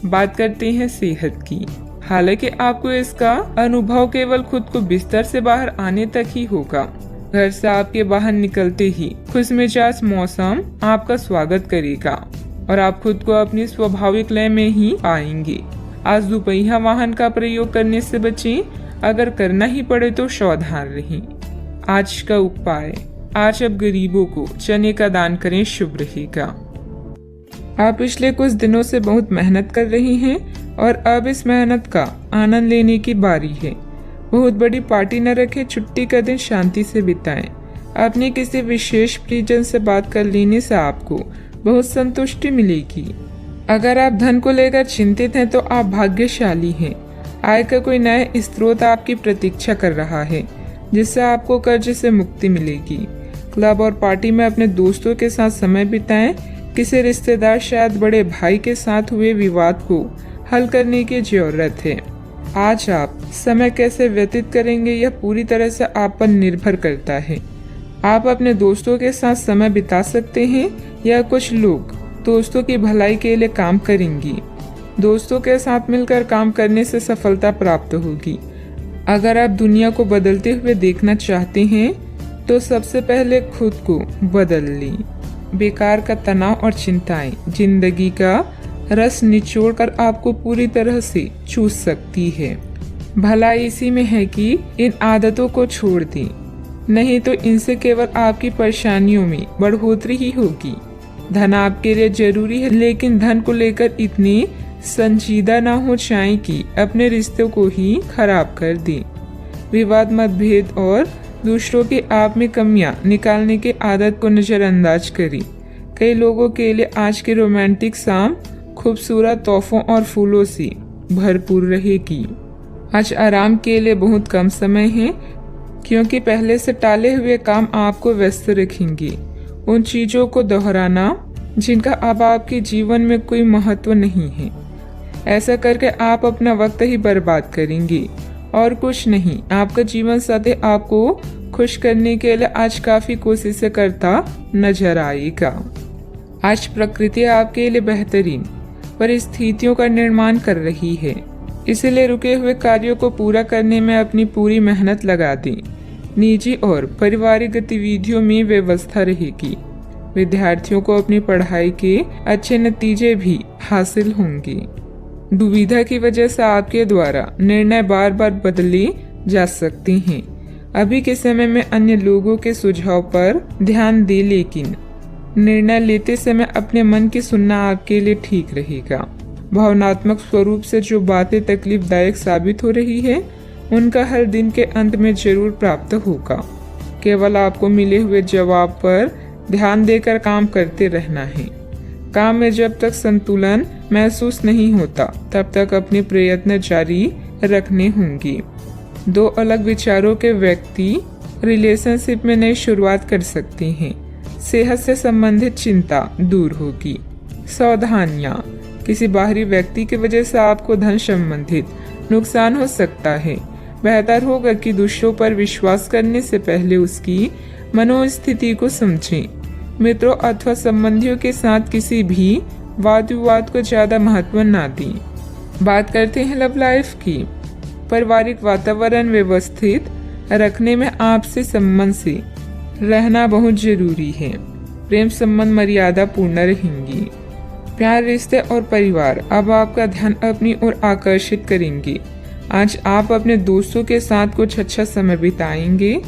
बात करते हैं सेहत की। हालांकि आपको इसका अनुभव केवल खुद को बिस्तर से बाहर आने तक ही होगा। घर से आपके बाहर निकलते ही खुशमिजाज मौसम आपका स्वागत करेगा और आप खुद को अपनी स्वाभाविक लय में ही पाएंगे। आज दुपहिया वाहन का प्रयोग करने से बचें। अगर करना ही पड़े तो सावधान रहें। आज का उपाय, आज अब गरीबों को चने का दान करें, शुभ रहेगा। आप पिछले कुछ दिनों से बहुत मेहनत कर रही हैं और अब इस मेहनत का आनंद लेने की बारी है। बहुत बड़ी पार्टी न रखें, छुट्टी का दिन शांति से बिताएं। अपने किसी विशेष प्रियजन से बात कर लेने से आपको बहुत संतुष्टि मिलेगी। अगर आप धन को लेकर चिंतित हैं तो आप भाग्यशाली हैं। आय का कोई नया स्रोत आपकी प्रतीक्षा कर रहा है जिससे आपको कर्ज से मुक्ति मिलेगी। क्लब और पार्टी में अपने दोस्तों के साथ समय बिताएं। किसी रिश्तेदार, शायद बड़े भाई के साथ हुए विवाद को हल करने की जरूरत है। आज आप समय कैसे व्यतीत करेंगे यह पूरी तरह से आप पर निर्भर करता है। आप अपने दोस्तों के साथ समय बिता सकते हैं या कुछ लोग दोस्तों की भलाई के लिए काम करेंगी। दोस्तों के साथ मिलकर काम करने से सफलता प्राप्त होगी। अगर आप दुनिया को बदलते हुए देखना चाहते हैं तो सबसे पहले खुद को बदल लें। बेकार का तनाव और चिंताएं जिंदगी का रस निचोड़कर आपको पूरी तरह से चूस सकती है। भलाई इसी में है कि इन आदतों को छोड़ दें, नहीं तो इनसे केवल आपकी परेशानियों में बढ़ोतरी ही होगी। धन आपके लिए जरूरी है, लेकिन धन को लेकर इतनी संजीदा ना हो जाएं कि अपने रिश्तों को ही खराब कर दें। विवाद, मतभेद और दूसरों की आप में कमियां निकालने की आदत को नजरअंदाज करें। कई लोगों के लिए आज की रोमांटिक शाम खूबसूरत तोहफों और फूलों से भरपूर रहेगी। आज आराम के लिए बहुत कम समय है क्योंकि पहले से टाले हुए काम आपको व्यस्त रखेंगे। उन चीजों को दोहराना जिनका अब आपके जीवन में कोई महत्व नहीं है। ऐसा करके आप अपना वक्त ही बर्बाद करेंगे और कुछ नहीं। आपका जीवन सदैव आपको खुश करने के लिए आज काफी कोशिशें करता नजर आएगा। आज प्रकृति आपके लिए बेहतरीन परिस्थितियों का निर्माण कर रही है, इसलिए रुके हुए कार्यों को पूरा करने में अपनी पूरी मेहनत लगा दें। निजी और पारिवारिक गतिविधियों में व्यवस्था रहेगी। विद्यार्थियों को अपनी पढ़ाई के अच्छे नतीजे भी हासिल होंगे। दुविधा की वजह से आपके द्वारा निर्णय बार बार बदले जा सकते हैं। अभी के समय में अन्य लोगों के सुझाव पर ध्यान दें, लेकिन निर्णय लेते समय अपने मन की सुनना आपके लिए ठीक रहेगा। भावनात्मक स्वरूप से जो बातें तकलीफदायक साबित हो रही है उनका हल दिन के अंत में जरूर प्राप्त होगा। केवल आपको मिले हुए जवाब पर ध्यान देकर काम करते रहना है। काम में जब तक संतुलन महसूस नहीं होता तब तक अपने प्रयत्न जारी रखने होंगे। दो अलग विचारों के व्यक्ति रिलेशनशिप में नई शुरुआत कर सकते हैं। सेहत से संबंधित चिंता दूर होगी। सावधानियां, किसी बाहरी व्यक्ति की वजह से आपको धन संबंधित नुकसान हो सकता है। बेहतर होगा कि दूसरों पर विश्वास करने से पहले उसकी मनोस्थिति को समझें। मित्रों अथवा संबंधियों के साथ किसी भी वाद विवाद को ज्यादा महत्व ना दें। बात करते हैं लव लाइफ की। पारिवारिक वातावरण व्यवस्थित रखने में आपसे संबंध से रहना बहुत जरूरी है। प्रेम संबंध मर्यादा पूर्ण रहेंगी। प्यार, रिश्ते और परिवार अब आपका ध्यान अपनी ओर आकर्षित करेंगे। आज आप अपने दोस्तों के साथ कुछ अच्छा समय बिताएंगे।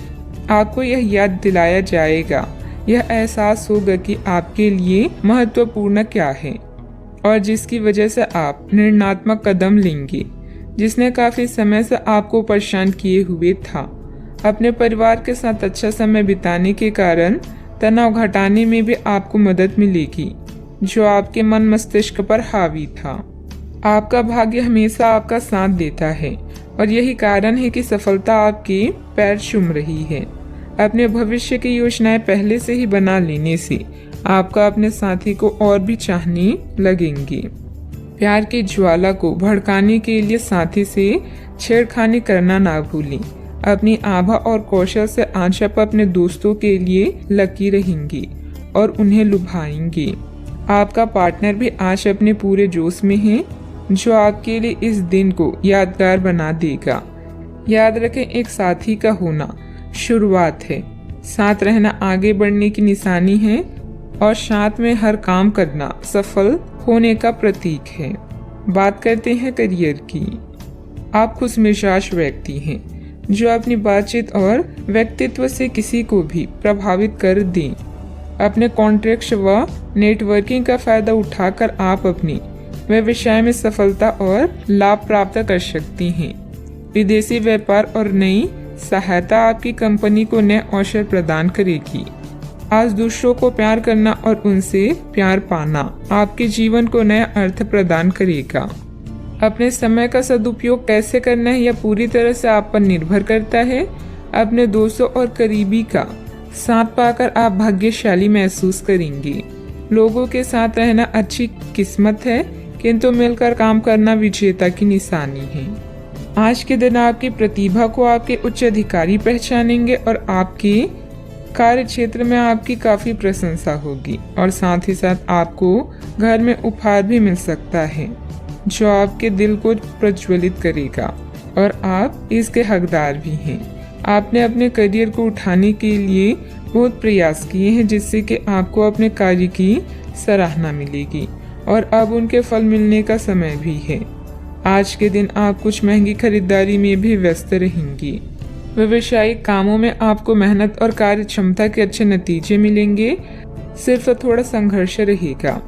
आपको यह याद दिलाया जाएगा, यह एहसास होगा कि आपके लिए महत्वपूर्ण क्या है और जिसकी वजह से आप निर्णयात्मक कदम लेंगे, जिसने काफी समय से आपको परेशान किए हुए था। अपने परिवार के साथ अच्छा समय बिताने के कारण तनाव घटाने में भी आपको मदद मिलेगी, जो आपके मन मस्तिष्क पर हावी था। आपका भाग्य हमेशा आपका साथ देता है और यही कारण है कि सफलता आपके पैर चूम रही है। अपने भविष्य की योजनाएं पहले से ही बना लेने से आपका अपने साथी को और भी चाहने लगेंगे। प्यार की ज्वाला को भड़काने के लिए साथी से छेड़खानी करना ना भूलें। अपनी आभा और कौशल से आज आप अपने दोस्तों के लिए लकी रहेंगी और उन्हें लुभाएंगे। आपका पार्टनर भी आज अपने पूरे जोश में है, जो आपके लिए इस दिन को यादगार बना देगा। याद रखें, एक साथी का होना शुरुआत है, साथ रहना आगे बढ़ने की निशानी है और साथ में हर काम करना सफल होने का प्रतीक है। बात करते हैं करियर की। आप खुशमिजाज व्यक्ति हैं, जो अपनी बातचीत और व्यक्तित्व से किसी को भी प्रभावित कर दें। अपने कॉन्ट्रैक्ट व नेटवर्किंग का फायदा उठाकर आप अपनी व्यवसाय में सफलता और लाभ प्राप्त कर सकती हैं। विदेशी व्यापार और नई सहायता आपकी कंपनी को नए अवसर प्रदान करेगी। आज दूसरों को प्यार करना और उनसे प्यार पाना आपके जीवन को नया अर्थ प्रदान करेगा। अपने समय का सदुपयोग कैसे करना है यह पूरी तरह से आप पर निर्भर करता है। अपने दोस्तों और करीबी का साथ पाकर आप भाग्यशाली महसूस करेंगे। लोगों के साथ रहना अच्छी किस्मत है, किंतु मिलकर काम करना विजेता की निशानी है। आज के दिन आपकी प्रतिभा को आपके उच्च अधिकारी पहचानेंगे और आपके कार्य क्षेत्र में आपकी काफी प्रशंसा होगी और साथ ही साथ आपको घर में उपहार भी मिल सकता है, जो आपके दिल को प्रज्वलित करेगा और आप इसके हकदार भी हैं। आपने अपने करियर को उठाने के लिए बहुत प्रयास किए हैं, जिससे कि आपको अपने कार्य की सराहना मिलेगी और अब उनके फल मिलने का समय भी है। आज के दिन आप कुछ महंगी खरीदारी में भी व्यस्त रहेंगी। व्यवसायिक कामों में आपको मेहनत और कार्य क्षमता के अच्छे नतीजे मिलेंगे, सिर्फ थोड़ा संघर्ष रहेगा।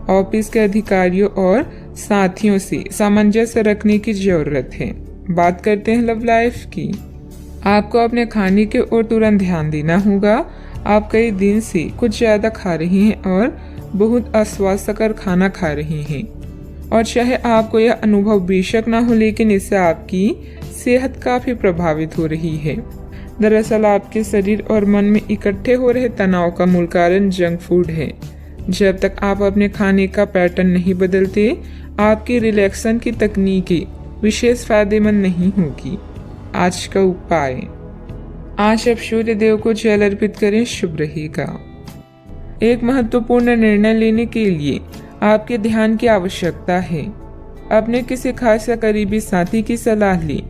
ऑफिस के अधिकारियों और साथियों से सामंजस्य रखने की जरूरत है। बात करते हैं लव लाइफ की। आपको अपने खाने के ओर तुरंत ध्यान देना होगा। आप कई दिन से कुछ ज्यादा खा रहे हैं और बहुत अस्वास्थ्यकर खाना खा रहे हैं और चाहे आपको यह अनुभव बेशक ना हो, लेकिन इससे आपकी सेहत काफी प्रभावित हो रही है। दरअसल आपके शरीर और मन में इकट्ठे हो रहे तनाव का मूल कारण जंक फूड है। जब तक आप अपने खाने का पैटर्न नहीं बदलते, आपकी रिलैक्सन की तकनीकें विशेष फायदेमंद नहीं होगी। आज का उपाय, आज आप सूर्य देव को जल अर्पित करें, शुभ रहेगा। एक महत्वपूर्ण निर्णय लेने के लिए आपके ध्यान की आवश्यकता है। अपने किसी खास या करीबी साथी की सलाह लें।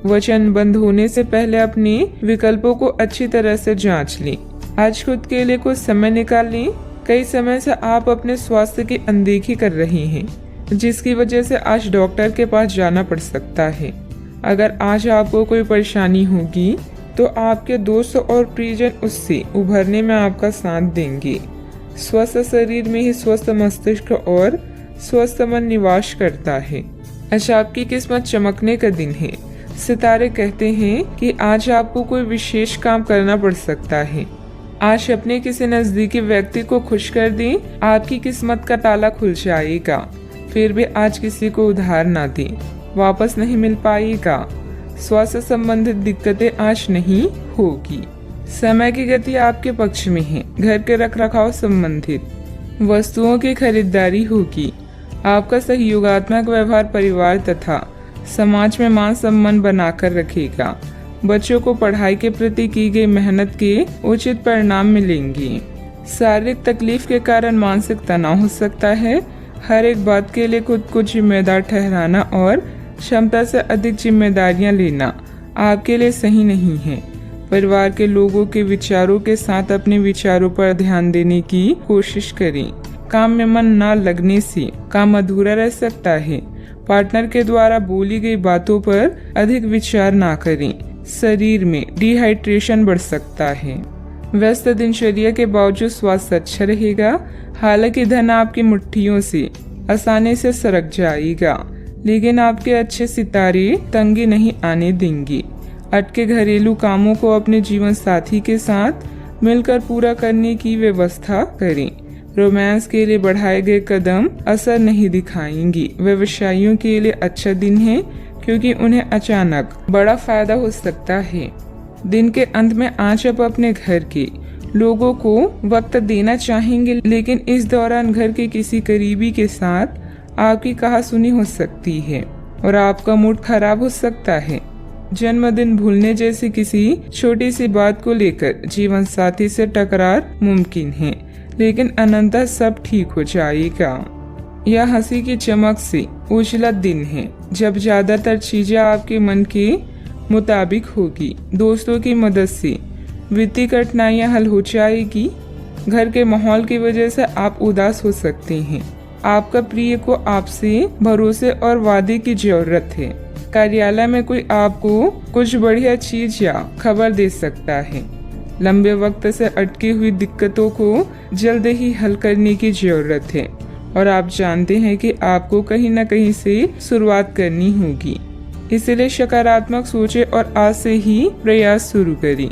वचनबद्ध होने से पहले अपने विकल्पों को अच्छी तरह से जांच लें। आज खुद के लिए कुछ समय निकाल लें। कई समय से आप अपने स्वास्थ्य की अनदेखी कर रहे हैं, जिसकी वजह से आज डॉक्टर के पास जाना पड़ सकता है। अगर आज आपको कोई परेशानी होगी तो आपके दोस्त और प्रियजन उससे उभरने में आपका साथ देंगे। स्वस्थ शरीर में ही स्वस्थ मस्तिष्क और स्वस्थ मन निवास करता है। आज आपकी किस्मत चमकने का दिन है। सितारे कहते हैं कि आज आपको कोई विशेष काम करना पड़ सकता है। आज अपने किसी नजदीकी व्यक्ति को खुश कर दें, आपकी किस्मत का ताला खुल जाएगा। फिर भी आज किसी को उधार ना दें, वापस नहीं मिल पाएगा। स्वास्थ्य संबंधित दिक्कतें आज नहीं होगी। समय की गति आपके पक्ष में है। घर के रखरखाव संबंधित वस्तुओं की खरीदारी होगी। आपका सहयोगात्मक व्यवहार परिवार तथा समाज में मान सम्मान बनाकर रखेगा। बच्चों को पढ़ाई के प्रति की गई मेहनत के उचित परिणाम मिलेंगे। शारीरिक तकलीफ के कारण मानसिक तनाव हो सकता है। हर एक बात के लिए खुद को जिम्मेदार ठहराना और क्षमता से अधिक जिम्मेदारियां लेना आपके लिए सही नहीं है। परिवार के लोगों के विचारों के साथ अपने विचारों पर ध्यान देने की कोशिश करें। काम में मन न लगने से काम अधूरा रह सकता है। पार्टनर के द्वारा बोली गई बातों पर अधिक विचार ना करें। शरीर में डिहाइड्रेशन बढ़ सकता है। व्यस्त दिनचर्या के बावजूद स्वास्थ्य अच्छा रहेगा। हालांकि धन आपकी मुट्ठियों से आसानी से सरक जाएगा, लेकिन आपके अच्छे सितारे तंगी नहीं आने देंगे। अटके घरेलू कामों को अपने जीवन साथी के साथ मिलकर पूरा करने की व्यवस्था करें। रोमांस के लिए बढ़ाए गए कदम असर नहीं दिखाएंगी। व्यवसायियों के लिए अच्छा दिन है क्योंकि उन्हें अचानक बड़ा फायदा हो सकता है। दिन के अंत में आज आप अपने घर के लोगों को वक्त देना चाहेंगे, लेकिन इस दौरान घर के किसी करीबी के साथ आपकी कहासुनी हो सकती है और आपका मूड खराब हो सकता है। जन्मदिन भूलने जैसी किसी छोटी सी बात को लेकर जीवन साथी से टकरार मुमकिन है, लेकिन अनंततः सब ठीक हो जाएगा। यह हंसी की चमक से उजला दिन है जब ज्यादातर चीजें आपके मन के मुताबिक होगी। दोस्तों की मदद से वित्तीय कठिनाइयां हल हो जाएगी। घर के माहौल की वजह से आप उदास हो सकते हैं। आपका प्रिय को आपसे भरोसे और वादे की जरूरत है। कार्यालय में कोई आपको कुछ बढ़िया चीज या खबर दे सकता है। लंबे वक्त से अटकी हुई दिक्कतों को जल्द ही हल करने की जरूरत है और आप जानते हैं कि आपको कहीं न कहीं से शुरुआत करनी होगी। इसलिए सकारात्मक सोचें और आज से ही प्रयास शुरू करें।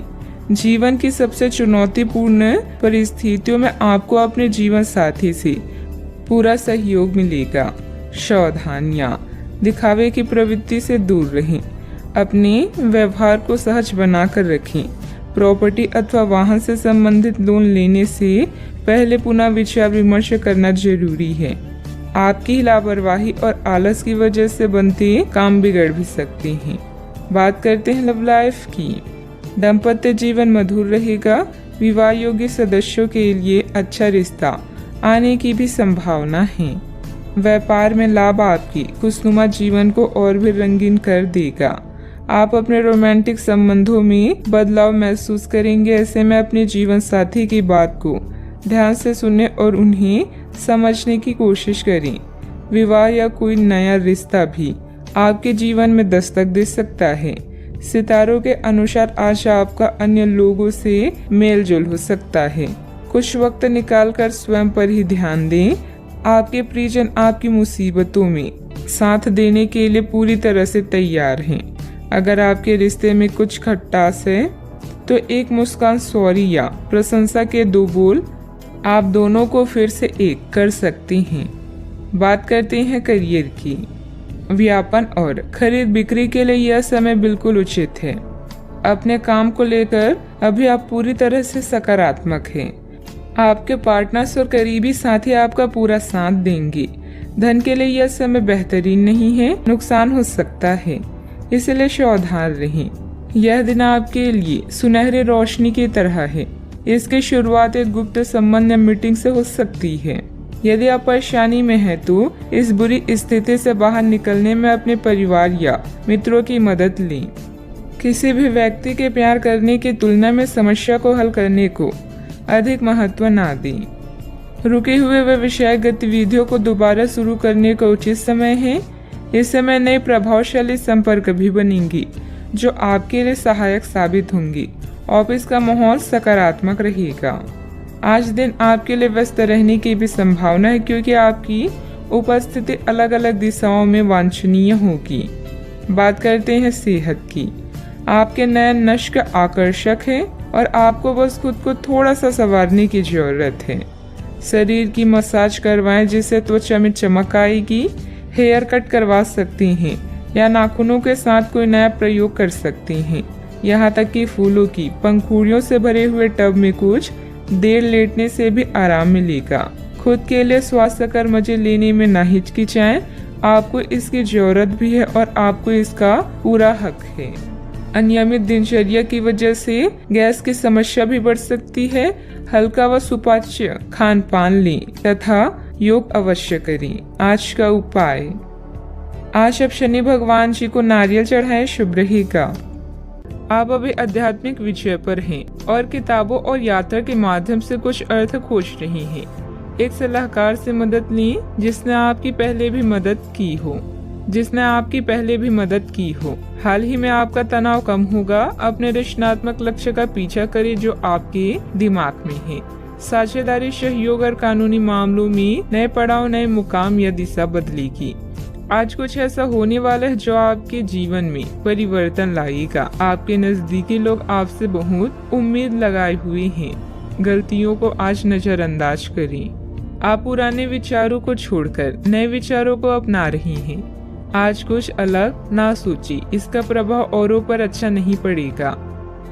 जीवन की सबसे चुनौतीपूर्ण परिस्थितियों में आपको अपने जीवन साथी से पूरा सहयोग मिलेगा। सावधानियां, दिखावे की प्रवृत्ति से दूर रहें। अपने व्यवहार को सहज बनाकर रखें। प्रॉपर्टी अथवा वाहन से संबंधित लोन लेने से पहले पुनः विचार विमर्श करना जरूरी है। आपकी लापरवाही और आलस की वजह से बनते काम बिगड़ भी सकते हैं। बात करते हैं लव लाइफ की। दाम्पत्य जीवन मधुर रहेगा। विवाह योग्य सदस्यों के लिए अच्छा रिश्ता आने की भी संभावना है। व्यापार में लाभ आपकी खुशनुमा जीवन को और भी रंगीन कर देगा। आप अपने रोमांटिक संबंधों में बदलाव महसूस करेंगे। ऐसे में अपने जीवन साथी की बात को ध्यान से सुनें और उन्हें समझने की कोशिश करें। विवाह या कोई नया रिश्ता भी आपके जीवन में दस्तक दे सकता है। सितारों के अनुसार आज आपका अन्य लोगों से मेलजोल हो सकता है। कुछ वक्त निकालकर स्वयं पर ही ध्यान दें। आपके प्रियजन आपकी मुसीबतों में साथ देने के लिए पूरी तरह से तैयार हैं। अगर आपके रिश्ते में कुछ खटास है तो एक मुस्कान, सॉरी या प्रशंसा के 2 बोल आप दोनों को फिर से एक कर सकते हैं। बात करते हैं करियर की। व्यापार और खरीद बिक्री के लिए यह समय बिल्कुल उचित है। अपने काम को लेकर अभी आप पूरी तरह से सकारात्मक हैं। आपके पार्टनर्स और करीबी साथी आपका पूरा साथ देंगे। धन के लिए यह समय बेहतरीन नहीं है, नुकसान हो सकता है, इसलिए सावधान रहें। यह दिन आपके लिए सुनहरी रोशनी की तरह है। इसकी शुरुआत एक गुप्त संबंध या मीटिंग से हो सकती है। यदि आप परेशानी में हैं तो इस बुरी स्थिति से बाहर निकलने में अपने परिवार या मित्रों की मदद लें। किसी भी व्यक्ति के प्यार करने की तुलना में समस्या को हल करने को अधिक महत्व ना दें। रुके हुए व्यवसायिक गतिविधियों को दोबारा शुरू करने का उचित समय है। इस समय नए प्रभावशाली संपर्क भी बनेंगी जो आपके लिए सहायक साबित होंगी। ऑफिस का माहौल सकारात्मक रहेगा। आज दिन आपके लिए व्यस्त रहने की भी संभावना है क्योंकि आपकी उपस्थिति अलग अलग दिशाओं में वांछनीय होगी। बात करते हैं सेहत की। आपके नयन नश्क आकर्षक है और आपको बस खुद को थोड़ा सा संवारने की जरूरत है। शरीर की मसाज करवाएं जिससे त्वचा में चमक आएगी। हेयर कट करवा सकते हैं या नाखूनों के साथ कोई नया प्रयोग कर सकते हैं। यहाँ तक कि फूलों की पंखुड़ियों से भरे हुए टब में कुछ देर लेटने से भी आराम मिलेगा। खुद के लिए स्वास्थ्यकर मजे लेने में ना हिचकिचाएं। आपको इसकी जरूरत भी है और आपको इसका पूरा हक है। अनियमित दिनचर्या की वजह से गैस की समस्या भी बढ़ सकती है। हल्का व सुपाच्य खान पान लें तथा योग अवश्य करें। आज का उपाय, आज आप शनि भगवान जी को नारियल चढ़ाएं, शुभ रहेगा। आप अभी आध्यात्मिक विषय पर हैं और किताबों और यात्रा के माध्यम से कुछ अर्थ खोज रहे हैं। एक सलाहकार से मदद लें जिसने आपकी पहले भी मदद की हो। हाल ही में आपका तनाव कम होगा। अपने रचनात्मक लक्ष्य का पीछा करें जो आपके दिमाग में है। साझेदारी, सहयोग और कानूनी मामलों में नए पड़ाव, नए मुकाम या दिशा बदलेगी। आज कुछ ऐसा होने वाला है जो आपके जीवन में परिवर्तन लाएगा। आपके नजदीकी लोग आपसे बहुत उम्मीद लगाए हुए हैं। गलतियों को आज नजरअंदाज करें। आप पुराने विचारों को छोड़कर नए विचारों को अपना रही हैं। आज कुछ अलग ना सोचिए, इसका प्रभाव औरों पर अच्छा नहीं पड़ेगा।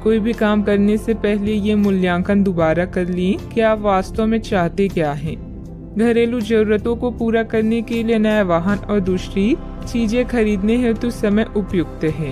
कोई भी काम करने से पहले ये मूल्यांकन दोबारा कर लें कि आप वास्तव में चाहते क्या हैं। घरेलू जरूरतों को पूरा करने के लिए नया वाहन और दूसरी चीजें खरीदने हेतु समय उपयुक्त है।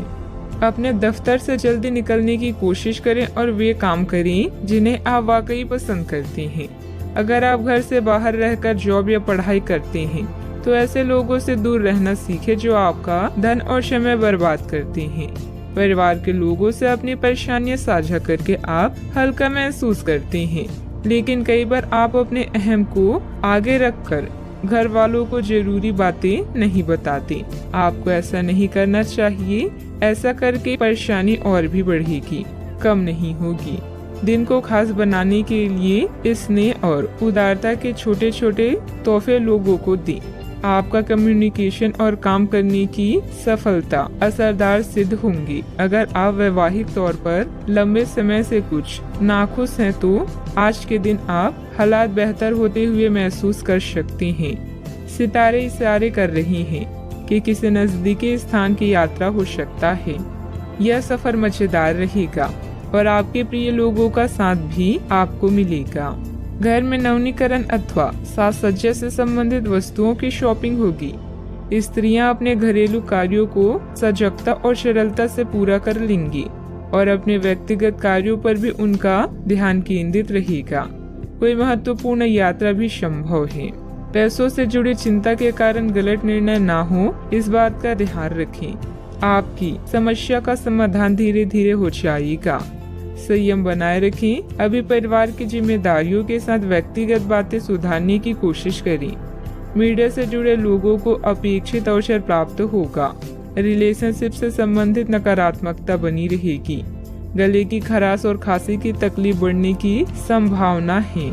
अपने दफ्तर से जल्दी निकलने की कोशिश करें और वे काम करें जिन्हें आप वाकई पसंद करते हैं। अगर आप घर से बाहर रहकर जॉब या पढ़ाई करते हैं तो ऐसे लोगों से दूर रहना सीखें जो आपका धन और समय बर्बाद करते हैं। परिवार के लोगों से अपनी परेशानियां साझा करके आप हल्का महसूस करते हैं, लेकिन कई बार आप अपने अहम को आगे रखकर घर वालों को जरूरी बातें नहीं बताते। आपको ऐसा नहीं करना चाहिए। ऐसा करके परेशानी और भी बढ़ेगी, कम नहीं होगी। दिन को खास बनाने के लिए स्नेह और उदारता के छोटे छोटे तोहफे लोगों को दें। आपका कम्युनिकेशन और काम करने की सफलता असरदार सिद्ध होंगी। अगर आप वैवाहिक तौर पर लंबे समय से कुछ नाखुश हैं तो आज के दिन आप हालात बेहतर होते हुए महसूस कर सकते हैं। सितारे इशारे कर रहे हैं कि किसी नजदीकी स्थान की यात्रा हो सकता है। यह सफर मजेदार रहेगा और आपके प्रिय लोगों का साथ भी आपको मिलेगा। घर में नवीनीकरण अथवा साज सज्जा से संबंधित वस्तुओं की शॉपिंग होगी। स्त्रियां अपने घरेलू कार्यों को सजगता और सरलता से पूरा कर लेंगी और अपने व्यक्तिगत कार्यों पर भी उनका ध्यान केंद्रित रहेगा। कोई महत्वपूर्ण यात्रा भी संभव है। पैसों से जुड़ी चिंता के कारण गलत निर्णय ना हो, इस बात का ध्यान रखें। आपकी समस्या का समाधान धीरे धीरे हो जाएगा। संयम बनाए रखें। अभी परिवार की जिम्मेदारियों के साथ व्यक्तिगत बातें सुधारने की कोशिश करें। मीडिया से जुड़े लोगों को अपेक्षित अवसर प्राप्त होगा। रिलेशनशिप से संबंधित नकारात्मकता बनी रहेगी। गले की खराश और खांसी की तकलीफ बढ़ने की संभावना है।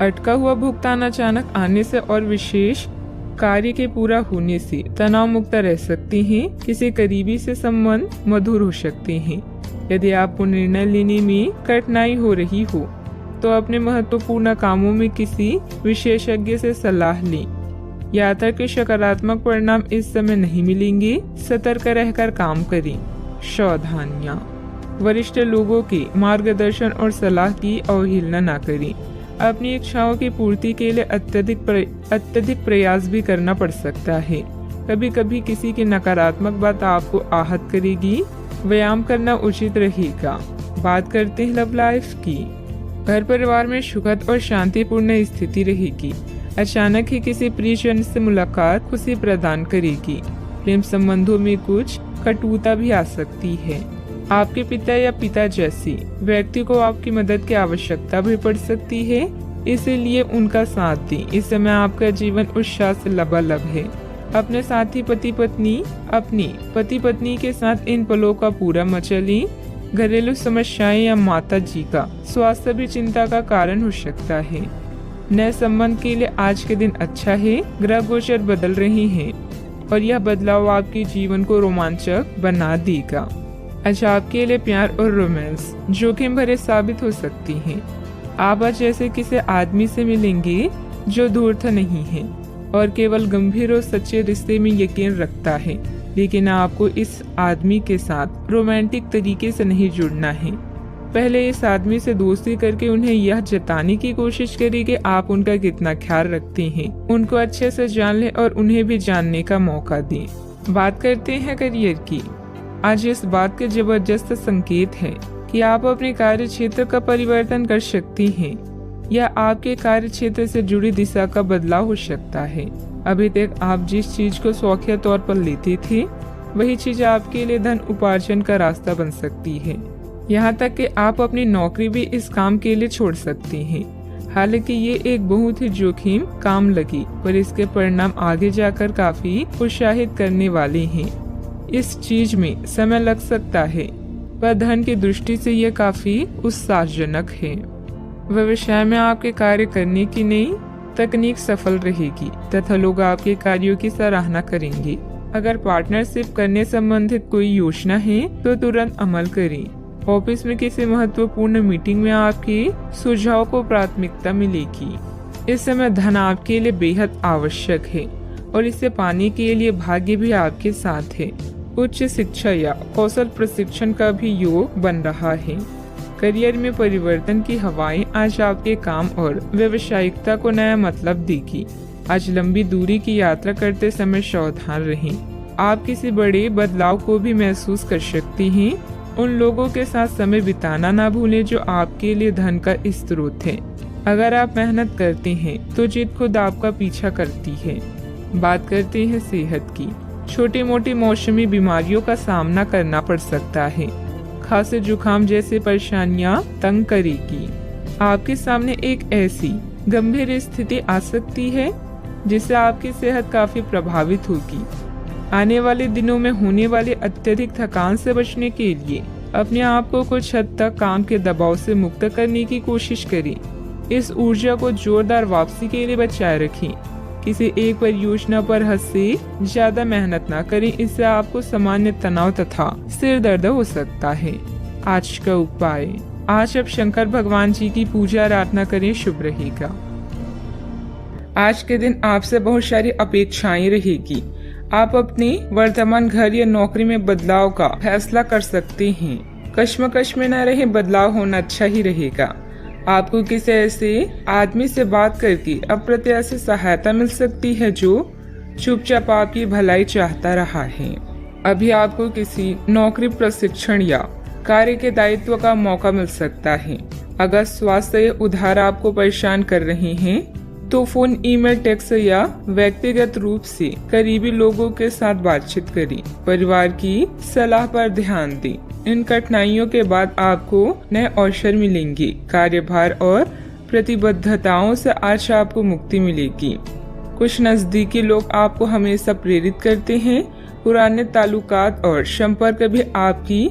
अटका हुआ भुगतान अचानक आने से और विशेष कार्य के पूरा होने से तनाव मुक्त रह सकते हैं। किसी करीबी से संबंध मधुर हो सकते हैं। यदि आपको निर्णय लेने में कठिनाई हो रही हो तो अपने महत्वपूर्ण कामों में किसी विशेषज्ञ से सलाह लें। यात्रा के सकारात्मक परिणाम इस समय नहीं मिलेंगे। सतर्क रहकर काम करें। सावधानियां। वरिष्ठ लोगों के मार्गदर्शन और सलाह की अवहेलना न करें। अपनी इच्छाओं की पूर्ति के लिए अत्यधिक प्रयास भी करना पड़ सकता है। कभी कभी किसी की नकारात्मक बात आपको आहत करेगी। व्यायाम करना उचित रहेगा। बात करते हैं लव लाइफ की। घर परिवार में सुखद और शांतिपूर्ण स्थिति रहेगी। अचानक ही किसी प्रियजन से मुलाकात खुशी प्रदान करेगी। प्रेम संबंधों में कुछ कटुता भी आ सकती है। आपके पिता या पिता जैसे व्यक्ति को आपकी मदद की आवश्यकता भी पड़ सकती है, इसीलिए उनका साथ दें। इस समय आपका जीवन उत्साह से लबालब है। अपने साथी पति पत्नी के साथ इन पलों का पूरा मजा लें। घरेलू समस्याएं या माता जी का स्वास्थ्य भी चिंता का कारण हो सकता है। नए संबंध के लिए आज के दिन अच्छा है। ग्रह गोचर बदल रहे हैं और यह बदलाव आपके जीवन को रोमांचक बना देगा। आज आपके लिए प्यार और रोमांस जोखिम भरे साबित हो सकती हैं। आप आज ऐसे किसी आदमी से मिलेंगे जो धूर्त नहीं है और केवल गंभीर और सच्चे रिश्ते में यकीन रखता है, लेकिन आपको इस आदमी के साथ रोमांटिक तरीके से नहीं जुड़ना है। पहले इस आदमी से दोस्ती करके उन्हें यह जताने की कोशिश करें कि आप उनका कितना ख्याल रखते हैं। उनको अच्छे से जान लें और उन्हें भी जानने का मौका दें। बात करते हैं करियर की। आज इस बात के जबरदस्त संकेत है कि आप अपने कार्य क्षेत्र का परिवर्तन कर सकते हैं या आपके कार्य क्षेत्र से जुड़ी दिशा का बदलाव हो सकता है। अभी तक आप जिस चीज को शौकिया तौर पर लेते थे वही चीज आपके लिए धन उपार्जन का रास्ता बन सकती है। यहाँ तक कि आप अपनी नौकरी भी इस काम के लिए छोड़ सकते हैं। हालांकि ये एक बहुत ही जोखिम काम लगी, पर इसके परिणाम आगे जाकर काफी उत्साहित करने वाले हैं। इस चीज में समय लग सकता है, पर धन की दृष्टि से यह काफी उत्साहजनक है। व्यवसाय में आपके कार्य करने की नई तकनीक सफल रहेगी तथा लोग आपके कार्यों की सराहना करेंगे। अगर पार्टनरशिप करने संबंधित कोई योजना है तो तुरंत अमल करें। ऑफिस में किसी महत्वपूर्ण मीटिंग में आपके सुझाव को प्राथमिकता मिलेगी। इस समय धन आपके लिए बेहद आवश्यक है और इसे पाने के लिए भाग्य भी आपके साथ है। उच्च शिक्षा या कौशल प्रशिक्षण का भी योग बन रहा है। करियर में परिवर्तन की हवाएं आज आपके काम और व्यावसायिकता को नया मतलब देगी। आज लंबी दूरी की यात्रा करते समय सावधान रहें। आप किसी बड़े बदलाव को भी महसूस कर सकती हैं। उन लोगों के साथ समय बिताना ना भूलें जो आपके लिए धन का स्रोत है। अगर आप मेहनत करते हैं तो जीत खुद आपका पीछा करती है। बात करते हैं सेहत की। छोटी मोटी मौसमी बीमारियों का सामना करना पड़ सकता है। खांसी जुकाम जैसी परेशानियां तंग करेगी। आपके सामने एक ऐसी गंभीर स्थिति आ सकती है जिससे आपकी सेहत काफी प्रभावित होगी। आने वाले दिनों में होने वाली अत्यधिक थकान से बचने के लिए अपने आप को कुछ हद तक काम के दबाव से मुक्त करने की कोशिश करें। इस ऊर्जा को जोरदार वापसी के लिए बचाए रखें। किसी एक परियोजना पर हद से ज्यादा मेहनत न करें, इससे आपको सामान्य तनाव तथा सिर दर्द हो सकता है। आज का उपाय, आज आप शंकर भगवान जी की पूजा आराधना करें, शुभ रहेगा। आज के दिन आपसे बहुत सारी अपेक्षाएं रहेगी। आप अपने वर्तमान घर या नौकरी में बदलाव का फैसला कर सकते हैं। कश्मकश में न रहे, बदलाव होना अच्छा ही रहेगा। आपको किसी ऐसे आदमी से बात करके अप्रत्याशित सहायता मिल सकती है जो चुपचाप आपकी भलाई चाहता रहा है। अभी आपको किसी नौकरी प्रशिक्षण या कार्य के दायित्व का मौका मिल सकता है। अगर स्वास्थ्य या उधार आपको परेशान कर रहे हैं तो फोन, ईमेल, टेक्स्ट या व्यक्तिगत रूप से करीबी लोगों के साथ बातचीत करें। परिवार की सलाह पर ध्यान दें। इन कठिनाइयों के बाद आपको नए अवसर मिलेंगे। कार्यभार और प्रतिबद्धताओं से आज आपको मुक्ति मिलेगी। कुछ नजदीकी लोग आपको हमेशा प्रेरित करते हैं। पुराने ताल्लुकात और संपर्क भी आपकी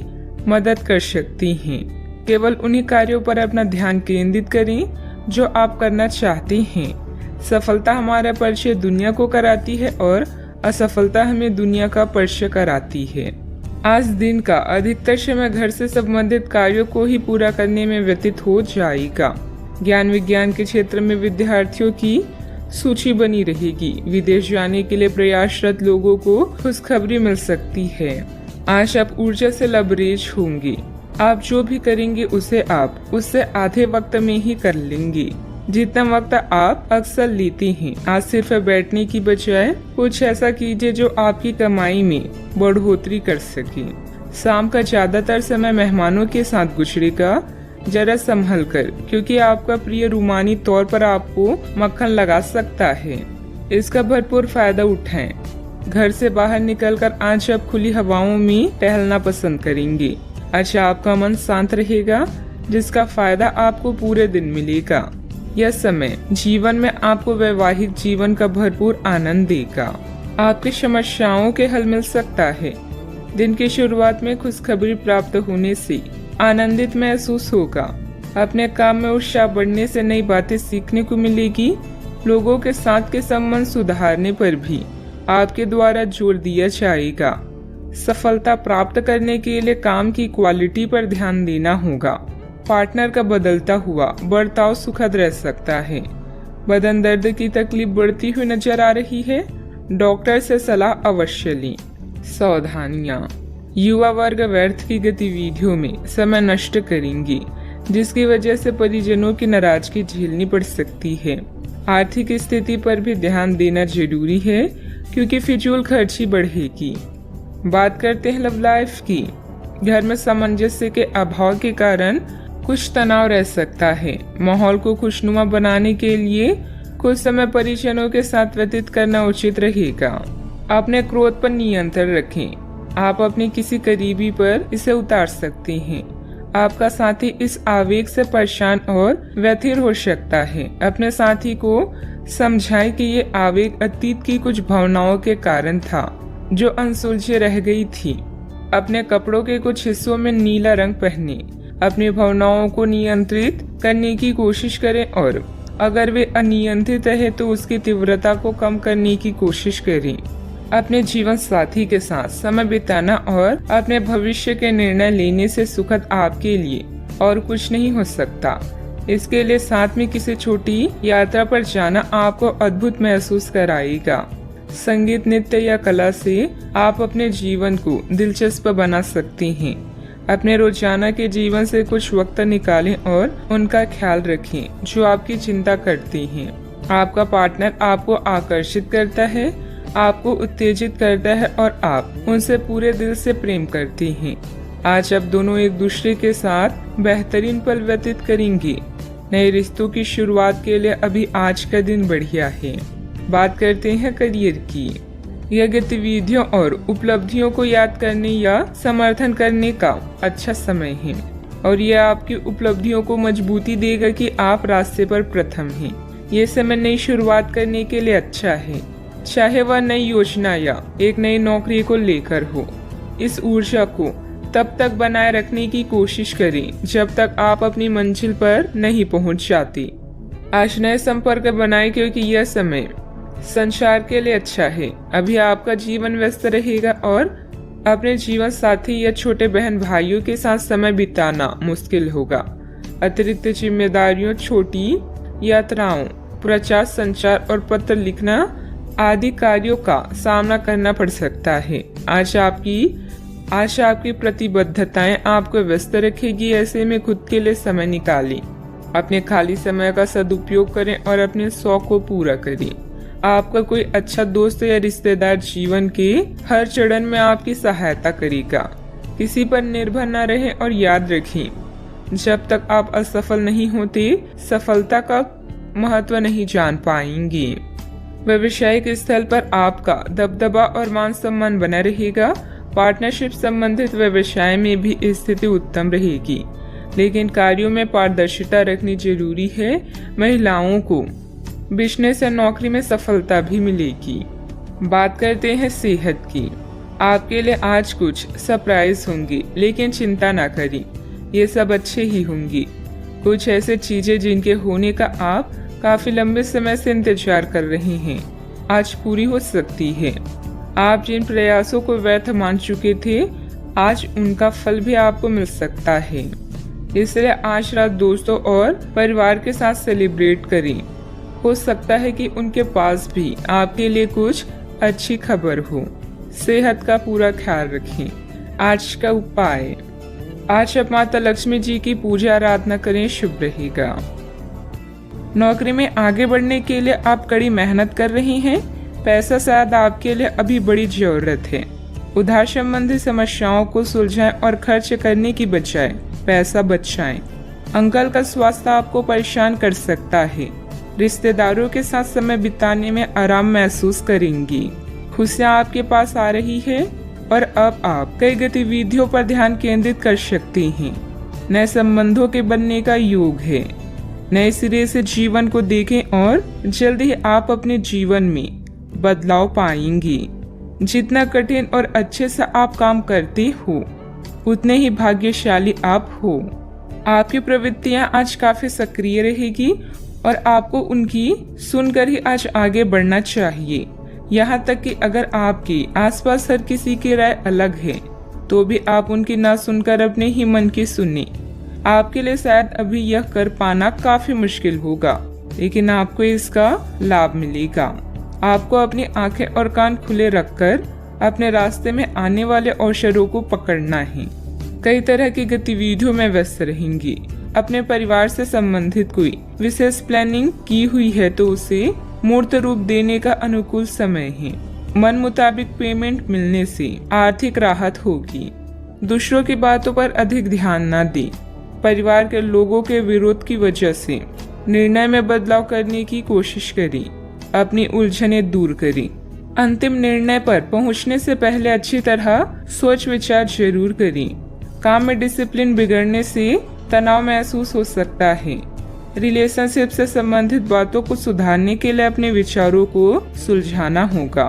मदद कर सकती हैं। केवल उन्हीं कार्यों पर अपना ध्यान केंद्रित करें जो आप करना चाहते हैं। सफलता हमारा परिचय दुनिया को कराती है और असफलता हमें दुनिया का परिचय कराती है। आज दिन का अधिकतर समय घर से संबंधित कार्यों को ही पूरा करने में व्यतीत हो जाएगा। ज्ञान विज्ञान के क्षेत्र में विद्यार्थियों की सूची बनी रहेगी। विदेश जाने के लिए प्रयासरत लोगों को खुशखबरी मिल सकती है। आज आप ऊर्जा से लबरेज होंगे। आप जो भी करेंगे उसे आप उससे आधे वक्त में ही कर लेंगे जितना वक्त आप अक्सर लेते हैं। आज सिर्फ बैठने की बजाय कुछ ऐसा कीजिए जो आपकी कमाई में बढ़ोतरी कर सके। शाम का ज्यादातर समय मेहमानों के साथ गुजरेगा। जरा संभल कर, क्योंकि आपका प्रिय रूमानी तौर पर आपको मक्खन लगा सकता है। इसका भरपूर फायदा उठाएं। घर से बाहर निकलकर आज आप खुली हवाओं में टहलना पसंद करेंगे। आज आपका मन शांत रहेगा जिसका फायदा आपको पूरे दिन मिलेगा। यह समय जीवन में आपको वैवाहिक जीवन का भरपूर आनंद देगा। आपकी समस्याओं के हल मिल सकता है। दिन की शुरुआत में खुशखबरी प्राप्त होने से आनंदित महसूस होगा। अपने काम में उत्साह बढ़ने से नई बातें सीखने को मिलेगी। लोगों के साथ के संबंध सुधारने पर भी आपके द्वारा जोर दिया जाएगा। सफलता प्राप्त करने के लिए काम की क्वालिटी पर ध्यान देना होगा। पार्टनर का बदलता हुआ बर्ताव सुखद रह सकता है। बदन दर्द की तकलीफ बढ़ती हुई नजर आ रही है। डॉक्टर से सलाह अवश्य लें। सावधानियां, युवा वर्ग व्यर्थ की गतिविधियों में समय नष्ट करेंगे जिसकी वजह से परिजनों की नाराजगी झेलनी पड़ सकती है। आर्थिक स्थिति पर भी ध्यान देना जरूरी है क्योंकि फिजूल खर्ची बढ़ेगी। बात करते हैं लव लाइफ की। घर में सामंजस्य के अभाव के कारण कुछ तनाव रह सकता है। माहौल को खुशनुमा बनाने के लिए कुछ समय परिजनों के साथ व्यतीत करना उचित रहेगा। अपने क्रोध पर नियंत्रण रखें। आप अपने किसी करीबी पर इसे उतार सकते हैं। आपका साथी इस आवेग से परेशान और व्यथित हो सकता है। अपने साथी को समझाएं कि ये आवेग अतीत की कुछ भावनाओं के कारण था जो अनसुलझे रह गई थी। अपने कपड़ों के कुछ हिस्सों में नीला रंग पहने। अपनी भावनाओं को नियंत्रित करने की कोशिश करें और अगर वे अनियंत्रित है तो उसकी तीव्रता को कम करने की कोशिश करें। अपने जीवन साथी के साथ समय बिताना और अपने भविष्य के निर्णय लेने से सुखद आपके लिए और कुछ नहीं हो सकता। इसके लिए साथ में किसी छोटी यात्रा पर जाना आपको अद्भुत महसूस कराएगा। संगीत, नृत्य या कला से आप अपने जीवन को दिलचस्प बना सकती हैं। अपने रोजाना के जीवन से कुछ वक्त निकालें और उनका ख्याल रखें जो आपकी चिंता करती हैं। आपका पार्टनर आपको आकर्षित करता है, आपको उत्तेजित करता है और आप उनसे पूरे दिल से प्रेम करती हैं। आज आप दोनों एक दूसरे के साथ बेहतरीन पल व्यतीत करेंगे। नए रिश्तों की शुरुआत के लिए अभी आज का दिन बढ़िया है। बात करते हैं करियर की। यह गतिविधियों और उपलब्धियों को याद करने या समर्थन करने का अच्छा समय है और यह आपकी उपलब्धियों को मजबूती देगा कि आप रास्ते पर प्रथम हैं। ये समय नई शुरुआत करने के लिए अच्छा है, चाहे वह नई योजना या एक नई नौकरी को लेकर हो। इस ऊर्जा को तब तक बनाए रखने की कोशिश करें जब तक आप अपनी मंजिल पर नहीं पहुंच जाती। आज नए संपर्क बनाएं क्योंकि यह समय संचार के लिए अच्छा है। अभी आपका जीवन व्यस्त रहेगा और अपने जीवन साथी या छोटे बहन भाइयों के साथ समय बिताना मुश्किल होगा। अतिरिक्त जिम्मेदारियों, छोटी यात्राओं, प्रचार, संचार और पत्र लिखना आदि कार्यों का सामना करना पड़ सकता है। आज आपकी प्रतिबद्धताएं आपको व्यस्त रखेगी। ऐसे में खुद के लिए समय निकालें, अपने खाली समय का सदुपयोग करें और अपने शौक को पूरा करें। आपका कोई अच्छा दोस्त या रिश्तेदार जीवन के हर चरण में आपकी सहायता करेगा। किसी पर निर्भर न रहें और याद रखें, जब तक आप असफल नहीं होते सफलता का महत्व नहीं जान पाएंगे। व्यवसायिक स्थल पर आपका दबदबा और मान सम्मान बना रहेगा। पार्टनरशिप संबंधित व्यवसाय में भी स्थिति उत्तम रहेगी, लेकिन कार्यों में पारदर्शिता रखनी जरूरी है। महिलाओं को बिजनेस या नौकरी में सफलता भी मिलेगी। बात करते हैं सेहत की। आपके लिए आज कुछ सरप्राइज होंगे, लेकिन चिंता ना करें, ये सब अच्छे ही होंगे। कुछ ऐसे चीजें जिनके होने का आप काफी लंबे समय से इंतजार कर रहे हैं, आज पूरी हो सकती है। आप जिन प्रयासों को व्यर्थ मान चुके थे, आज उनका फल भी आपको मिल सकता है। इसलिए आज रात दोस्तों और परिवार के साथ सेलिब्रेट करें। हो सकता है कि उनके पास भी आपके लिए कुछ अच्छी खबर हो। सेहत का पूरा ख्याल रखें। आज का उपाय, आज आप माता लक्ष्मी जी की पूजा आराधना करें, शुभ रहेगा। नौकरी में आगे बढ़ने के लिए आप कड़ी मेहनत कर रहे हैं। पैसा शायद आपके लिए अभी बड़ी जरूरत है। उधार संबंधी समस्याओं को सुलझाएं और खर्च करने की बजाय पैसा बचाएं। अंकल का स्वास्थ्य आपको परेशान कर सकता है। रिश्तेदारों के साथ समय बिताने में आराम महसूस करेंगी। खुशियाँ आपके पास आ रही है और अब आप कई गतिविधियों पर ध्यान केंद्रित कर सकती हैं। नए संबंधों के बनने का योग है। नए सिरे से जीवन को देखें और जल्द ही आप अपने जीवन में बदलाव पाएंगी। जितना कठिन और अच्छे से आप काम करते हो, उतने ही भाग्यशाली आप हो। आपकी प्रवृत्तियां आज काफी सक्रिय रहेगी और आपको उनकी सुनकर ही आज आगे बढ़ना चाहिए। यहाँ तक कि अगर आपके आसपास हर किसी की राय अलग है, तो भी आप उनकी ना सुनकर अपने ही मन की सुने। आपके लिए शायद अभी यह कर पाना काफी मुश्किल होगा, लेकिन आपको इसका लाभ मिलेगा। आपको अपनी आंखें और कान खुले रखकर अपने रास्ते में आने वाले अवसरों को पकड़ना है। कई तरह की गतिविधियों में व्यस्त रहेंगी। अपने परिवार से संबंधित कोई विशेष प्लानिंग की हुई है तो उसे मूर्त रूप देने का अनुकूल समय है। मन मुताबिक पेमेंट मिलने से आर्थिक राहत होगी। दूसरों की बातों पर अधिक ध्यान न दें। परिवार के लोगों के विरोध की वजह से निर्णय में बदलाव करने की कोशिश करें। अपनी उलझनें दूर करें। अंतिम निर्णय पर पहुंचने से पहले अच्छी तरह सोच विचार जरूर करें। काम में डिसिप्लिन बिगड़ने से तनाव महसूस हो सकता है। रिलेशनशिप से संबंधित बातों को सुधारने के लिए अपने विचारों को सुलझाना होगा।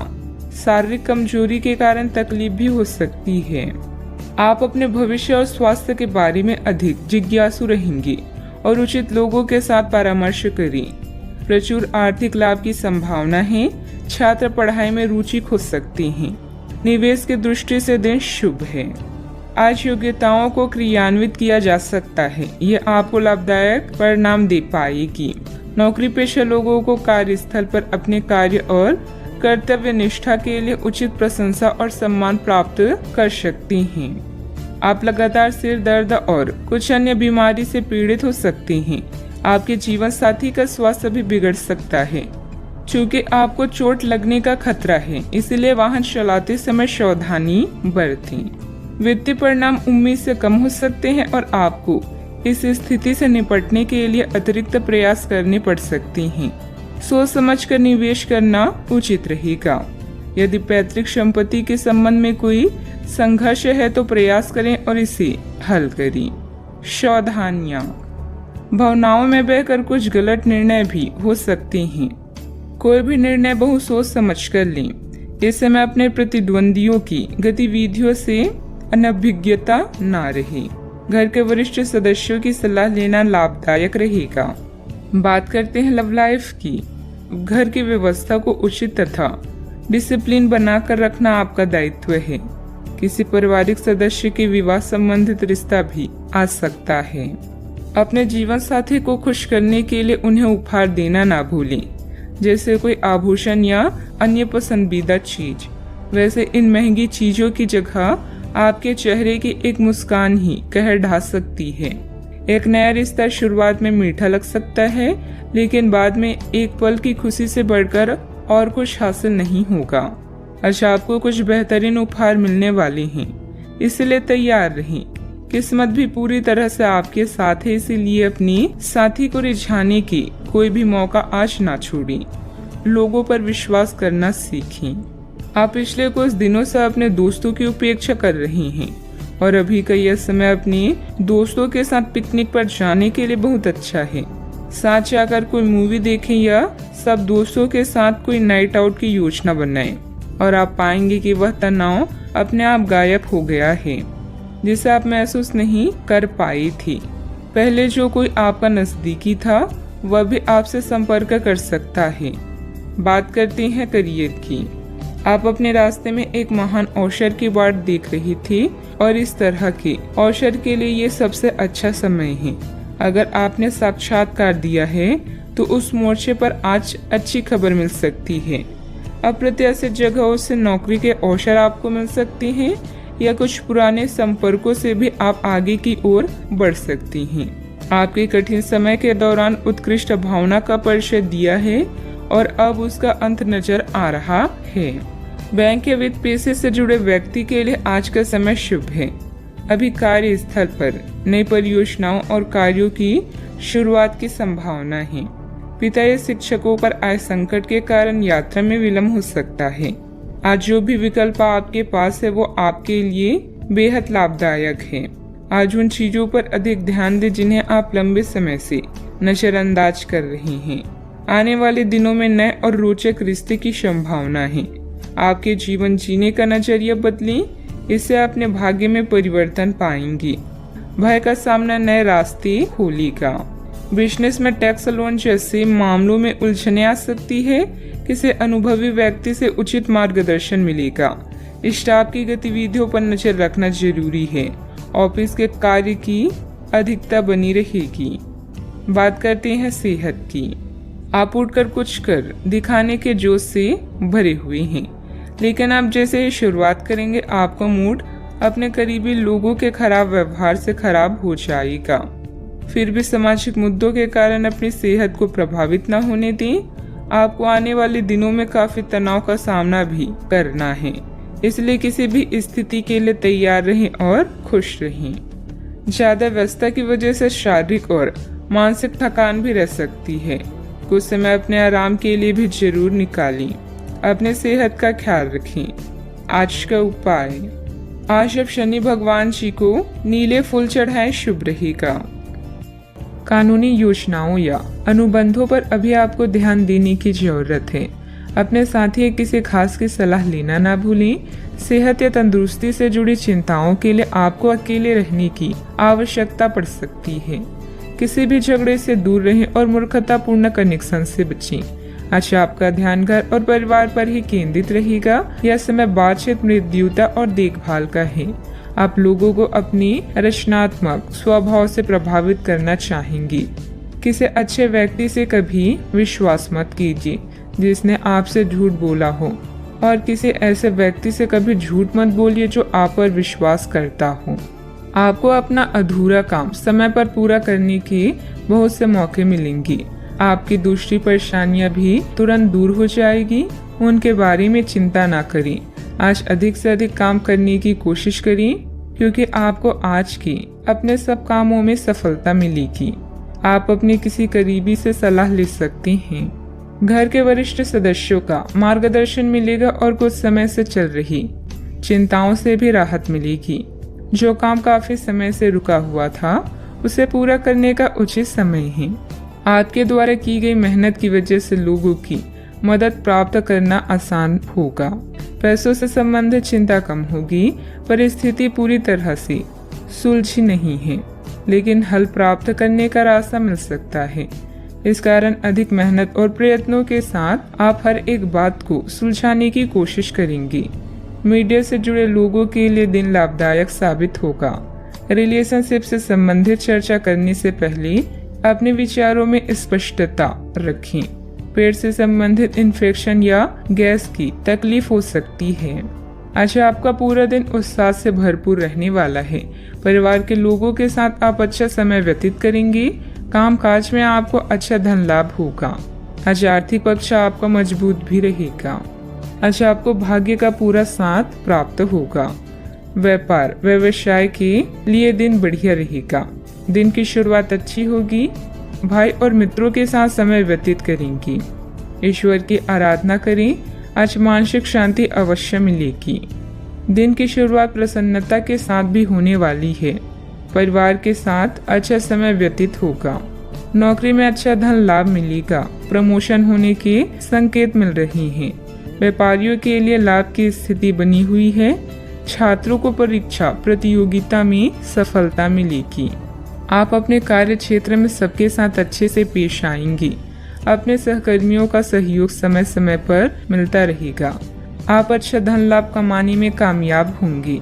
शारीरिक कमजोरी के कारण तकलीफ भी हो सकती है। आप अपने भविष्य और स्वास्थ्य के बारे में अधिक जिज्ञासु रहेंगे और उचित लोगों के साथ परामर्श करें। प्रचुर आर्थिक लाभ की संभावना है। छात्र पढ़ाई में रुचि खो सकती हैं। निवेश की दृष्टि से दिन शुभ है। आज योग्यताओं को क्रियान्वित किया जा सकता है। यह आपको लाभदायक परिणाम दे पाएगी। नौकरी पेशा लोगों को कार्यस्थल पर अपने कार्य और कर्तव्य निष्ठा के लिए उचित प्रशंसा और सम्मान प्राप्त कर सकती हैं। आप लगातार सिर दर्द और कुछ अन्य बीमारी से पीड़ित हो सकती हैं। आपके जीवन साथी का स्वास्थ्य भी बिगड़ सकता है। चूँकि आपको चोट लगने का खतरा है, इसलिए वाहन चलाते समय सावधानी बरतें। वित्तीय परिणाम उम्मीद से कम हो सकते हैं और आपको इस स्थिति से निपटने के लिए अतिरिक्त प्रयास करने पड़ सकते हैं। सोच समझकर निवेश करना उचित रहेगा। यदि पैतृक संपत्ति के संबंध में कोई संघर्ष है तो प्रयास करें और इसे हल करें। सावधानियां, भावनाओं में बहकर कुछ गलत निर्णय भी हो सकते हैं। कोई भी निर्णय बहुत सोच समझ कर लें। इस समय अपने प्रतिद्वंदियों की गतिविधियों से अनभिज्ञता ना रहे। घर के वरिष्ठ सदस्यों की सलाह लेना लाभदायक रहेगा। बात करते हैं लव लाइफ की। घर की व्यवस्था को उचित तथा डिसिप्लिन बनाकर रखना आपका दायित्व है। किसी पारिवारिक सदस्य के विवाह संबंधित रिश्ता भी आ सकता है। अपने जीवन साथी को खुश करने के लिए उन्हें उपहार देना ना भूलें, जैसे कोई आभूषण या अन्य पसंदीदा चीज। वैसे इन महंगी चीजों की जगह आपके चेहरे की एक मुस्कान ही कहर ढा सकती है। एक नया रिश्ता शुरुआत में मीठा लग सकता है, लेकिन बाद में एक पल की खुशी से बढ़कर और कुछ हासिल नहीं होगा। आज आपको कुछ बेहतरीन उपहार मिलने वाले हैं, इसलिए तैयार रहें। किस्मत भी पूरी तरह से आपके साथ है, इसीलिए अपने साथी को रिझाने की कोई भी मौका आज ना छोड़ें। लोगों पर विश्वास करना सीखें। आप पिछले कुछ दिनों से अपने दोस्तों की उपेक्षा कर रही हैं और अभी का यह समय अपने दोस्तों के साथ पिकनिक पर जाने के लिए बहुत अच्छा है। साथ जाकर कोई मूवी देखें या सब दोस्तों के साथ कोई नाइट आउट की योजना बनाएं और आप पाएंगे कि वह तनाव अपने आप गायब हो गया है, जिसे आप महसूस नहीं कर पाई थी। पहले जो कोई आपका नजदीकी था वह भी आपसे संपर्क कर सकता है। बात करते हैं करियर की। आप अपने रास्ते में एक महान अवसर की बाट देख रही थी और इस तरह के अवसर के लिए ये सबसे अच्छा समय है। अगर आपने साक्षात्कार दिया है तो उस मोर्चे पर आज अच्छी खबर मिल सकती है। अप्रत्याशित जगहों से नौकरी के अवसर आपको मिल सकते हैं या कुछ पुराने संपर्कों से भी आप आगे की ओर बढ़ सकती हैं। आपके कठिन समय के दौरान उत्कृष्ट भावना का परिचय दिया है और अब उसका अंत नजर आ रहा है। बैंक या वित्त पेशे से जुड़े व्यक्ति के लिए आज का समय शुभ है। अभी कार्यस्थल पर नई परियोजनाओं और कार्यों की शुरुआत की संभावना है। पिता या शिक्षकों पर आए संकट के कारण यात्रा में विलंब हो सकता है। आज जो भी विकल्प आपके पास है वो आपके लिए बेहद लाभदायक है। आज उन चीजों पर अधिक ध्यान दें जिन्हें आप लंबे समय से नजरअंदाज कर रहे हैं। आने वाले दिनों में नए और रोचक रिश्ते की संभावना है। आपके जीवन जीने का नजरिया बदलें, इससे अपने भाग्य में परिवर्तन पाएंगी। भय का सामना नए रास्ते खोलेगा। बिजनेस में टैक्स लोन जैसे मामलों में उलझने आ सकती है। किसी अनुभवी व्यक्ति से उचित मार्गदर्शन मिलेगा। स्टाफ की गतिविधियों पर नजर रखना जरूरी है। ऑफिस के कार्य की अधिकता बनी रहेगी। बात करते हैं सेहत की। आप उठकर कुछ कर दिखाने के जोश से भरे हुए हैं, लेकिन आप जैसे ही शुरुआत करेंगे आपका मूड अपने करीबी लोगों के खराब व्यवहार से खराब हो जाएगा। फिर भी सामाजिक मुद्दों के कारण अपनी सेहत को प्रभावित न होने दें। आपको आने वाले दिनों में काफी तनाव का सामना भी करना है, इसलिए किसी भी स्थिति के लिए तैयार रहें और खुश रहें। ज्यादा व्यस्तता की वजह से शारीरिक और मानसिक थकान भी रह सकती है। कुछ समय अपने आराम के लिए भी जरूर निकालें। अपने सेहत का ख्याल रखें। आज का उपाय, आज अब शनि भगवान जी को नीले फूल चढ़ाएं, शुभ रहेगा। कानूनी योजनाओं या अनुबंधों पर अभी आपको ध्यान देने की जरूरत है। अपने साथी या किसी खास की सलाह लेना ना भूलें। सेहत या तंदुरुस्ती से जुड़ी चिंताओं के लिए आपको अकेले रहने की आवश्यकता पड़ सकती है। किसी भी झगड़े से दूर रहें और मूर्खतापूर्ण कनेक्शन से बचें। अच्छा, आपका ध्यान घर और परिवार पर ही केंद्रित रहेगा। यह समय बातचीत, मृदुता और देखभाल का है। आप लोगों को अपनी रचनात्मक स्वभाव से प्रभावित करना चाहेंगी। किसी अच्छे व्यक्ति से कभी विश्वास मत कीजिए जिसने आपसे झूठ बोला हो, और किसी ऐसे व्यक्ति से कभी झूठ मत बोलिए जो आप पर विश्वास करता हो। आपको अपना अधूरा काम समय पर पूरा करने के बहुत से मौके मिलेंगे। आपकी दूसरी परेशानियां भी तुरंत दूर हो जाएगी। उनके बारे में चिंता ना करें। आज अधिक से अधिक काम करने की कोशिश करें, क्योंकि आपको आज की अपने सब कामों में सफलता मिलेगी। आप अपने किसी करीबी से सलाह ले सकते हैं। घर के वरिष्ठ सदस्यों का मार्गदर्शन मिलेगा और कुछ समय से चल रही चिंताओं से भी राहत मिलेगी। जो काम काफी समय से रुका हुआ था, उसे पूरा करने का उचित समय है। आपके द्वारा की गई मेहनत की वजह से लोगों की मदद प्राप्त करना आसान होगा। पैसों से संबंधित चिंता कम होगी। परिस्थिति पूरी तरह से सुलझी नहीं है, लेकिन हल प्राप्त करने का रास्ता मिल सकता है। इस कारण अधिक मेहनत और प्रयत्नों के साथ आप हर एक बात को सुलझाने की कोशिश करेंगी। मीडिया से जुड़े लोगों के लिए दिन लाभदायक साबित होगा। रिलेशनशिप से संबंधित चर्चा करने से पहले अपने विचारों में स्पष्टता रखें। पेट से संबंधित इन्फेक्शन या गैस की तकलीफ हो सकती है। अच्छा, आपका पूरा दिन उत्साह से भरपूर रहने वाला है। परिवार के लोगों के साथ आप अच्छा समय व्यतीत करेंगे। काम काज में आपको अच्छा धन लाभ होगा। आज आर्थिक पक्ष आपका मजबूत भी रहेगा। अच्छा, आपको भाग्य का पूरा साथ प्राप्त होगा। व्यापार व्यवसाय के लिए दिन बढ़िया रहेगा। दिन की शुरुआत अच्छी होगी। भाई और मित्रों के साथ समय व्यतीत करेंगी। ईश्वर की आराधना करें। आज मानसिक शांति अवश्य मिलेगी। दिन की शुरुआत प्रसन्नता के साथ भी होने वाली है। परिवार के साथ अच्छा समय व्यतीत होगा। नौकरी में अच्छा धन लाभ मिलेगा। प्रमोशन होने के संकेत मिल रहे हैं। व्यापारियों के लिए लाभ की स्थिति बनी हुई है। छात्रों को परीक्षा प्रतियोगिता में सफलता मिलेगी। आप अपने कार्य क्षेत्र में सबके साथ अच्छे से पेश आएंगी। अपने सहकर्मियों का सहयोग समय समय पर मिलता रहेगा। आप अच्छा धन लाभ कमाने में कामयाब होंगे।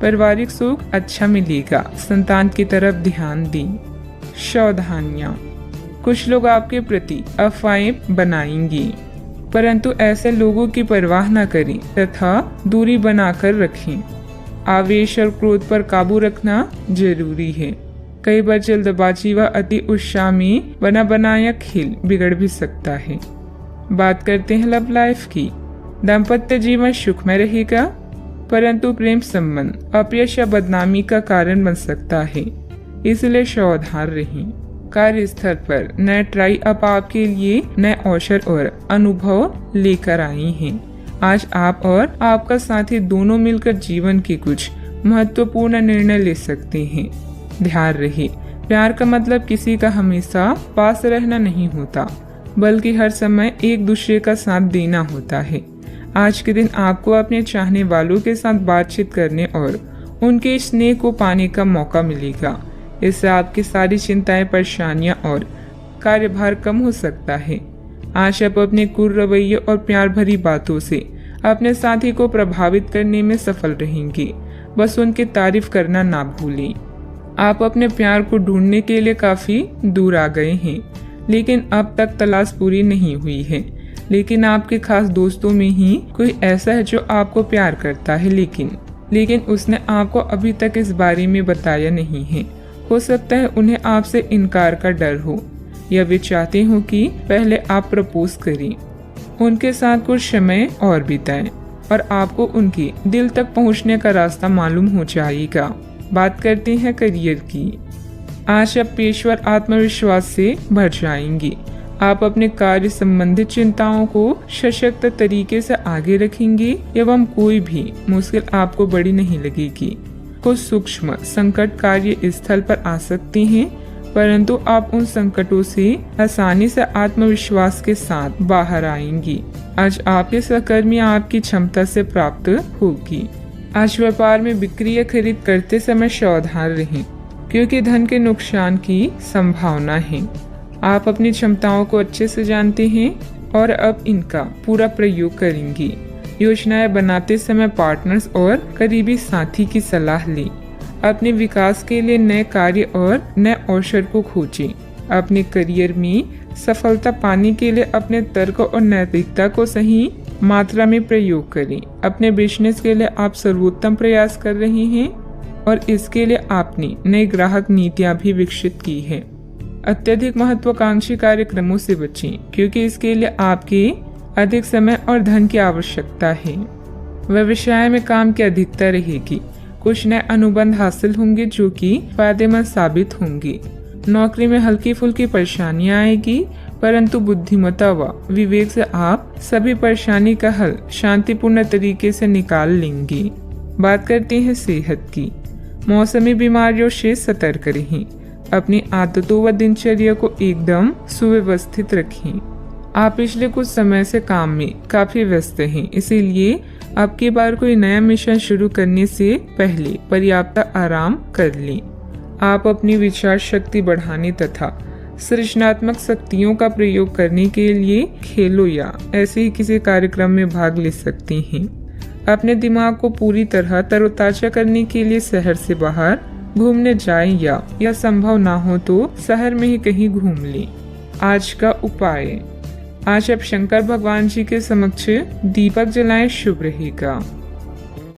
पारिवारिक सुख अच्छा मिलेगा। संतान की तरफ ध्यान दें। सावधानियां, कुछ लोग आपके प्रति अफवाहें बनाएंगे, परंतु ऐसे लोगों की परवाह न करें तथा दूरी बनाकर रखें। आवेश और क्रोध पर काबू रखना जरूरी है। कई बार जल्दबाजी व अति उत्साह में बना बनाया खेल बिगड़ भी सकता है। बात करते हैं लव लाइफ की। दाम्पत्य जीवन सुखमय रहेगा, परंतु प्रेम संबंध अपयश या बदनामी का कारण बन सकता है, इसलिए सावधान रहें। कार्यस्थल पर नए ट्राई अप आपके लिए नए अवसर और अनुभव लेकर आई हैं। आज आप और आपका साथी दोनों मिलकर जीवन के कुछ महत्वपूर्ण निर्णय ले सकते हैं। ध्यान रहे, प्यार का मतलब किसी का हमेशा पास रहना नहीं होता, बल्कि हर समय एक दूसरे का साथ देना होता है। आज के दिन आपको अपने चाहने वालों के साथ बातचीत करने और उनके स्नेह को पाने का मौका मिलेगा। इससे आपकी सारी चिंताएं, परेशानियां और कार्यभार कम हो सकता है। आज आप अपने क्रूर रवैये और प्यार भरी बातों से अपने साथी को प्रभावित करने में सफल रहेंगे। बस उनकी तारीफ करना ना भूलें। आप अपने प्यार को ढूंढने के लिए काफी दूर आ गए हैं, लेकिन अब तक तलाश पूरी नहीं हुई है। लेकिन आपके खास दोस्तों में ही कोई ऐसा है जो आपको प्यार करता है, लेकिन उसने आपको अभी तक इस बारे में बताया नहीं है। हो सकता है उन्हें आपसे इनकार का डर हो, या वे चाहते हो कि पहले आप प्रपोज करें। उनके साथ कुछ समय और बिताएं और आपको उनके दिल तक पहुंचने का रास्ता मालूम हो जाएगा। बात करते हैं करियर की। आज आप पेशेवर आत्मविश्वास से भर जाएंगे। आप अपने कार्य संबंधित चिंताओं को सशक्त तरीके से आगे रखेंगे एवं कोई भी मुश्किल आपको बड़ी नहीं लगेगी। कुछ सूक्ष्म संकट कार्य स्थल पर आ सकते हैं, परंतु आप उन संकटों से आसानी से आत्मविश्वास के साथ बाहर आएंगी। आज आपके सहकर्मी आपकी क्षमता से प्राप्त होगी। आज व्यापार में बिक्री या खरीद करते समय सावधान रहें, क्योंकि धन के नुकसान की संभावना है। आप अपनी क्षमताओं को अच्छे से जानते हैं। और अब इनका पूरा प्रयोग करेंगी। योजनाएं बनाते समय पार्टनर्स और करीबी साथी की सलाह लें। अपने विकास के लिए नए कार्य और नए अवसर को खोजें। अपने करियर में सफलता पाने के लिए अपने तर्क और नैतिकता को सही मात्रा में प्रयोग करें। अपने बिजनेस के लिए आप सर्वोत्तम प्रयास कर रहे हैं और इसके लिए आपने नई ग्राहक नीतियां भी विकसित की है। अत्यधिक महत्वाकांक्षी कार्यक्रमों से बचें क्योंकि इसके लिए आपके अधिक समय और धन की आवश्यकता है। व्यवसाय में काम की अधिकता रहेगी। कुछ नए अनुबंध हासिल होंगे जो कि फायदेमंद साबित होंगे। नौकरी में हल्की फुल्की परेशानियां आएगी, परंतु बुद्धिमत्ता व विवेक से आप सभी परेशानी का हल शांतिपूर्ण तरीके से निकाल लेंगे। बात करते हैं सेहत की। मौसमी बीमारियों से सतर्क रहें। अपनी आदतों व दिनचर्या को एकदम सुव्यवस्थित रखें। आप पिछले कुछ समय से काम में काफी व्यस्त हैं, इसीलिए अब की बार कोई नया मिशन शुरू करने से पहले पर्याप्त आराम कर लें। आप अपनी विचार शक्ति बढ़ाने तथा सृजनात्मक शक्तियों का प्रयोग करने के लिए खेलों या ऐसे ही किसी कार्यक्रम में भाग ले सकते हैं। अपने दिमाग को पूरी तरह तरोताजा करने के लिए शहर से बाहर घूमने जाएं या संभव ना हो तो शहर में ही कहीं घूम लें। आज का उपाय, आज आप शंकर भगवान जी के समक्ष दीपक जलाएं, शुभ रहेगा।